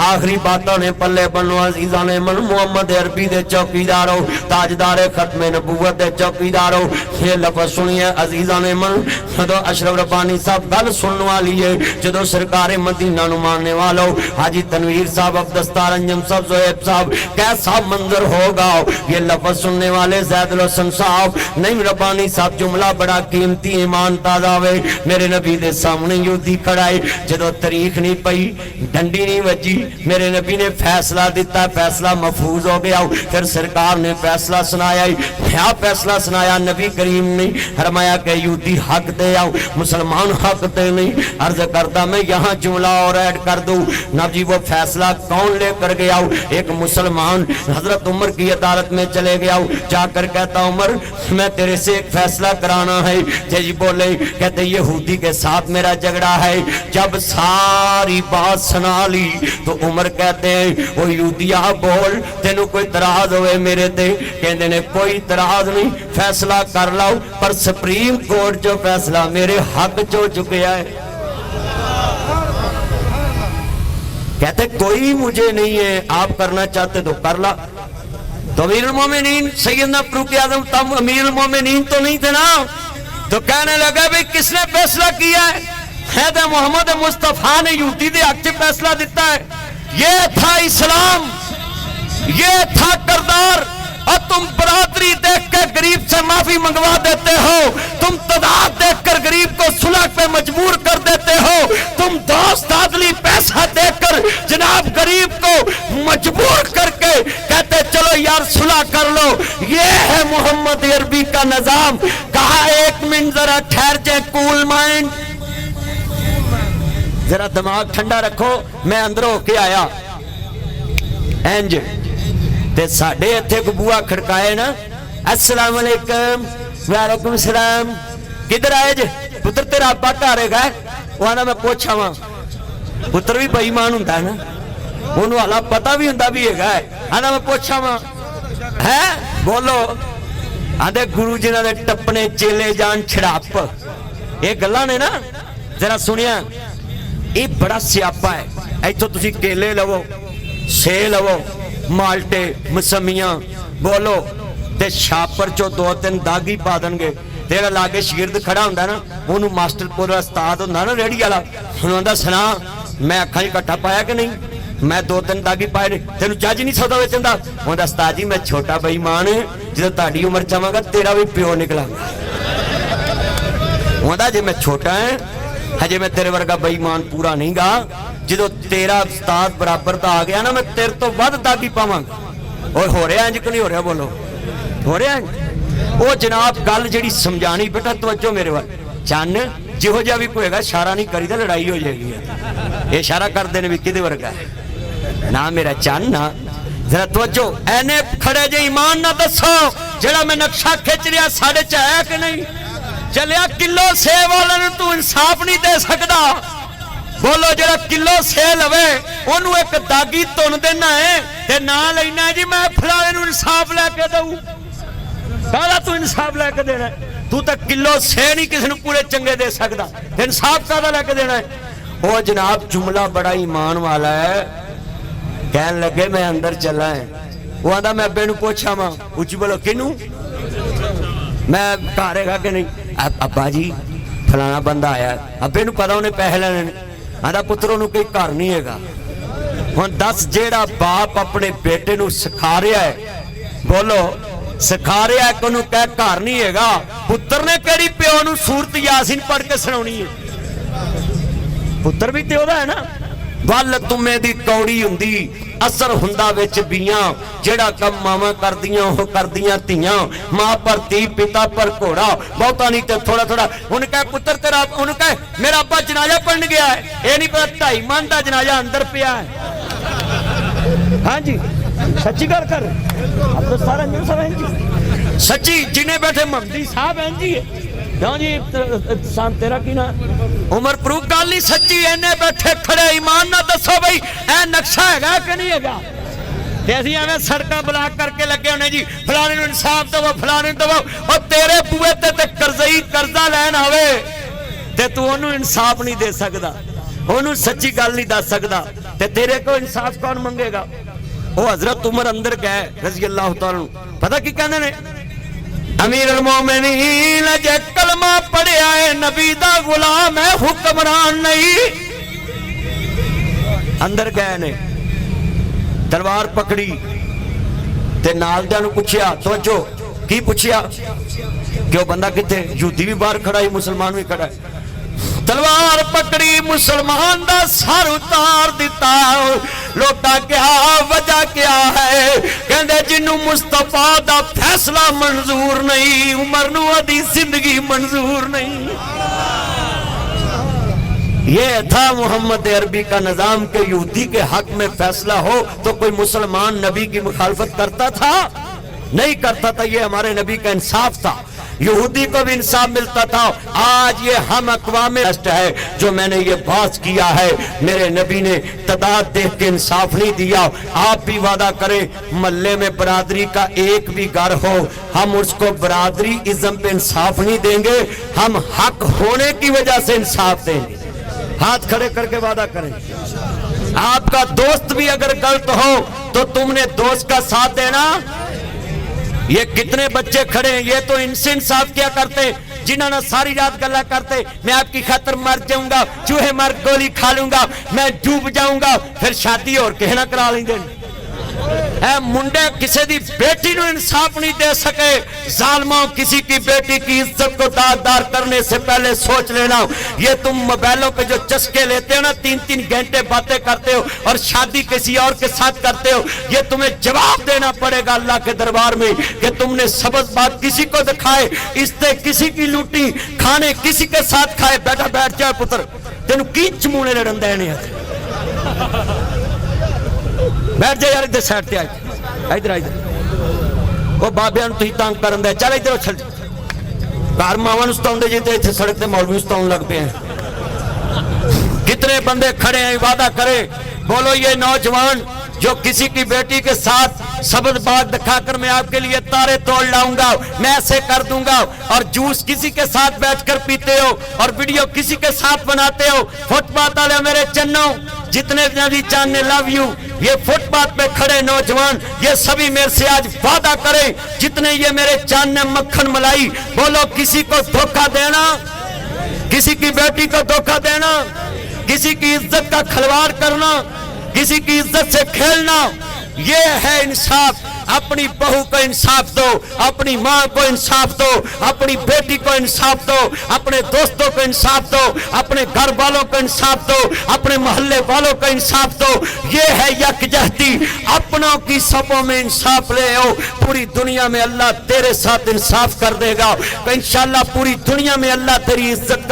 آخری باتوں نے پلے بنو عزیزاں نے من محمد عربی دے چوکیدارو, تاجدار ختم نبوت دے چوکیدارو. یہ لفظ سنیے عزیزاں نے من, جدو اشرف ربانی صاحب گل سننے والی ہے, جدو سرکار مدینہ نو ماننے والو حاجی تنویر صاحب, عبدالستار انجم صاحب, زہیب صاحب, کیسا منظر ہوگا. یہ لفظ سننے والے زید الحسن صاحب, نہیں ربانی صاحب جملہ بڑا قیمتی, ایمان تازہ ہوئے. میرے نبی دے سامنے یہودی کھڑائے, جدو تاریخ نہیں پئی, ڈنڈی نہیں وجی, میرے نبی نے فیصلہ دیتا, فیصلہ محفوظ ہو گیا. پھر سرکار نے فیصلہ سنایا. کیا فیصلہ سنایا؟ نبی کریم نے فرمایا کہ یہودی حق دے آؤ, مسلمان حق دے نہیں. عرض کرتا میں یہاں جملہ اور ایڈ کر دوں. نب جی وہ فیصلہ کون لے کر گیا؟ ایک مسلمان حضرت عمر کی عدالت میں چلے گیا, جا کر کہتا عمر میں تیرے سے ایک فیصلہ کرانا ہے. جی بولے, کہتے یہودی کے ساتھ میرا جھگڑا ہے. جب ساری بات سنا لی تو عمر کہتے ہیں وہ یہودیا بول, تینوں کوئی تراز ہوئے میرے تے؟ کہتے ہیں کوئی تراز نہیں, فیصلہ کر لاؤ. پر سپریم کورٹ جو فیصلہ میرے حق چو چکیا ہے. کہتے کوئی مجھے نہیں ہے, آپ کرنا چاہتے تو کر لا. تو امیر المومنین سیدنا فاروق اعظم تم امیر المومنین تو نہیں تھے نا. تو کہنے لگا بھئی کس نے فیصلہ کیا ہے؟ حیدر محمد مصطفیٰ نے یہودی دے حق سے فیصلہ دیتا ہے. یہ تھا اسلام, یہ تھا کردار. اور تم برادری دیکھ کے غریب سے معافی منگوا دیتے ہو, تم تعداد دیکھ کر غریب کو صلح پہ مجبور کر دیتے ہو, تم دوست عادلی پیسہ دے کر جناب غریب کو مجبور کر کے کہتے چلو یار صلح کر لو. یہ ہے محمد عربی کا نظام. کہا ایک منٹ ذرا ٹھہر جائے, کول مائنڈ, ذرا دماغ ٹھنڈا رکھو. میں اندر ہو کے آیا اینج تے ساڑھے اتھے کو بوا کھڑکائے نا, السلام علیکم. وعلیکم السلام. کدھر آئے جے؟ پتر تیرا ابا کہا رہے گا. وہاں میں پوچھا وہاں پتر بھی بھائی مان ہوں نا, انہوں والا پتا بھی ہوں بھی ہے گا. میں پوچھا وہاں ہے بولو, آدھے گروہ جنہ دے ٹپنے چیلے جان چھڑاپ. یہ گلہ نے نا ذرا سنیا, یہ بڑا سیاپا ہے. ایتھو تسی کیلے لو, سے لو, مالٹے, مسمیاں بولو, تے شاپر چو 2-3 داغی پا دن گے. تیرا لاغے شگرد کھڑا ہوندہ نا, انہوں ماسٹر پورا استاد ہوندہ نا ریڈی والا, انہوں ہوندہ سنا میں اکھاں کٹھا پایا کہ نہیں, میں 2-3 داغی پائے نہیں, تینوں جاج نہیں سودا ہوئے چندہ. ہوندہ استاد جی میں چھوٹا بھائی مان ہے, جدو تاڑی عمر چاہاں گا تیرا بھی پیو نکلا. ہوندہ جی میں چھوٹا ہے, हजे मैं तेरे वर्गा बेईमान पूरा नहीं गा जो तेरा उस्ताद बराबर का आ गया ना मैं तेरे तो वध दागी पावांगा। और हो रहा इंज कि नहीं हो रहा बोलो हो रहा वो जनाब गल जी समझानी बेटा तवज्जो मेरे वाल चन जिहो जिहा भी कोई है इशारा नहीं करी लड़ाई हो जाएगी। ये इशारा करते हैं भी कि वर्गा है ना मेरा चन ना जरा तवज्जो एने खड़े जे ईमान ना दसो जेड़ा मैं नक्शा खिंच रहा साढ़े च है कि नहीं चलिया किलो सेब वाले तू इंसाफ नहीं दे सकता। बोलो जरा किलो से लवे ओनू एक दागी तुन देना है ते ना लेना जी मैं फलाने नू इंसाफ लेके दूं काला तू इंसाफ लेके देना है तू तो किलो से नहीं किसी नू पूरे चंगे दे सकता इंसाफ कादा लेके देना है। वो जनाब जुमला बड़ा ईमान वाला है कहन लगे मैं अंदर चला है वो आंदा मैं अब्बे नू पूछा वा उच्ची बोलो किनू मैं घर है कि नहीं अब्बा जी फलाना बंदा आया अब्बे नू पता उन्हें पैसे लेने आंदा पुत्रो नू कोई घर नहीं है हुण दस जेड़ा बाप अपने बेटे नू सिखा रहा है बोलो सिखा रहा है कि उन्होंने कह घर नहीं है पुत्र ने केड़ी प्यो नू सूरत यासीन पढ़ के सुनानी है पुत्र भी तो है ना वल तुम्हें दी कौड़ी हुंदी असर हुंदा विच बीआं जेड़ा कम मावां करदियां ओह करदियां धीआं मां पर धी पिता पर घोड़ा बहुता नहीं तो थोड़ा थोड़ा उन्हें कह पुत्र तेरा उन्हें कह मेरा अब्बा जनाजा पढ़न गया है ये नहीं पता 2.5 मन का जनाजा अंदर पिया है। हाँ जी सच्ची गल कर अब तो सारा सच्ची जिन्हें बैठे महमदी साहब हैं जी क्यों जी तेरा की ना उमर प्रूफ गल नहीं सच्ची इन्हें बैठे खड़े ईमान ना दसो भाई ए नक्शा है कि नहीं है एवं सड़क ब्लॉक करके लगे होने जी फलाने नू इंसाफ दवो फलाने दवो और तेरे बुए ते करजई कर्जा लैन आवे ते तू ओनू इंसाफ नहीं दे सकदा ओनू सच्ची गल नहीं दस सकदा ते तेरे को इंसाफ कौन मंगेगा। वो हजरत उमर अंदर गए रज़ी अल्लाह तआला पता की कहने ने अमीर अल मोमिनीन जे कलमा पढ़िया है नबी दा गुलाम है हुक्मरान नहीं। अंदर गए ने तलवार पकड़ी ते नाल दे नु पूछया तवज्जो की पूछया क्यों बंदा किथे यहूदी भी बाहर खड़ा है मुसलमान भी खड़ा है तलवार पकड़ी मुसलमान दा सर उतार दिता लोटा क्या वजह क्या है कहंदे जिन्नू मुस्तफा दा फैसला मंजूर नहीं उमर नू अदी जिंदगी मंजूर नहीं। ये था मोहम्मद अरबी का निजाम के यहूदी के हक में फैसला हो तो कोई मुसलमान नबी की मुखालफत करता था नहीं करता था। ये हमारे नबी का इंसाफ था यहूदी को भी इंसाफ मिलता था। आज ये हम अक़वाम है जो मैंने ये बात किया है मेरे नबी ने तदाद देख के इंसाफ नहीं दिया। आप भी वादा करें मोहल्ले में बरादरी का एक भी घर हो हम उसको बरादरी इज़्म पे इंसाफ नहीं देंगे हम हक होने की वजह से इंसाफ देंगे। हाथ खड़े करके वादा करें आपका दोस्त भी अगर गलत हो तो तुमने दोस्त का साथ देना। ये कितने बच्चे खड़े हैं ये तो इनसे इंसाफ क्या करते जिन्होंने सारी रात गल्ला करते मैं आपकी खातर मर जाऊंगा चूहे मर गोली खा लूंगा मैं डूब जाऊंगा फिर शादी और कहना करा लेंगे। मुंडे किसी की बेटी को इंसाफ नहीं दे सके जालमा किसी की बेटी की इज्जत को दागदार करने से पहले सोच लेना। ये तुम मोबाइलों पे जो चस्के लेते हो ना 3-3 घंटे बातें करते हो और शादी किसी और के साथ करते हो ये तुम्हें जवाब देना पड़ेगा अल्लाह के दरबार में कि तुमने सबक बात किसी को दिखाए इससे किसी की लूटी खाने किसी के साथ खाए बेटा बैठ जाए पुत्र तेन की चमूने लड़न देने बैठ जा यार इधर साइड पे इधर इधर वो बाबिया तुम तंग कर चल इधर चल घर मावा सताउंदे जी तो इतने सड़क से मौलवी सताउन लग पे हैं। कितने बंदे खड़े हैं वादा करे बोलो ये नौजवान जो किसी की बेटी के साथ सबद बात दिखाकर मैं आपके लिए तारे तोड़ लाऊंगा मैं ऐसे कर दूंगा और जूस किसी के साथ बैठकर पीते हो और वीडियो किसी के साथ बनाते हो फुटपाथ वाले मेरे चन्नो जितने भी चाहने लव यू ये फुटपाथ पे खड़े नौजवान ये सभी मेरे से आज वादा करें जितने ये मेरे चांदने मक्खन मलाई बोलो किसी को धोखा देना किसी की बेटी को धोखा देना किसी की इज्जत का खिलवाड़ करना किसी की इज्जत से खेलना ये है इंसाफ। اپنی بہو کو انصاف دو، اپنی ماں کو انصاف دو، اپنی بیٹی کو انصاف دو، اپنے دوستوں کو انصاف دو، اپنے گھر والوں کو انصاف دو، اپنے محلے والوں کو انصاف دو۔ یہ ہے یکجہتی۔ اپنوں کی صفوں میں انصاف لے آؤ، پوری دنیا میں اللہ تیرے ساتھ انصاف کر دے گا۔ تو انشاءاللہ پوری دنیا میں اللہ تیری عزت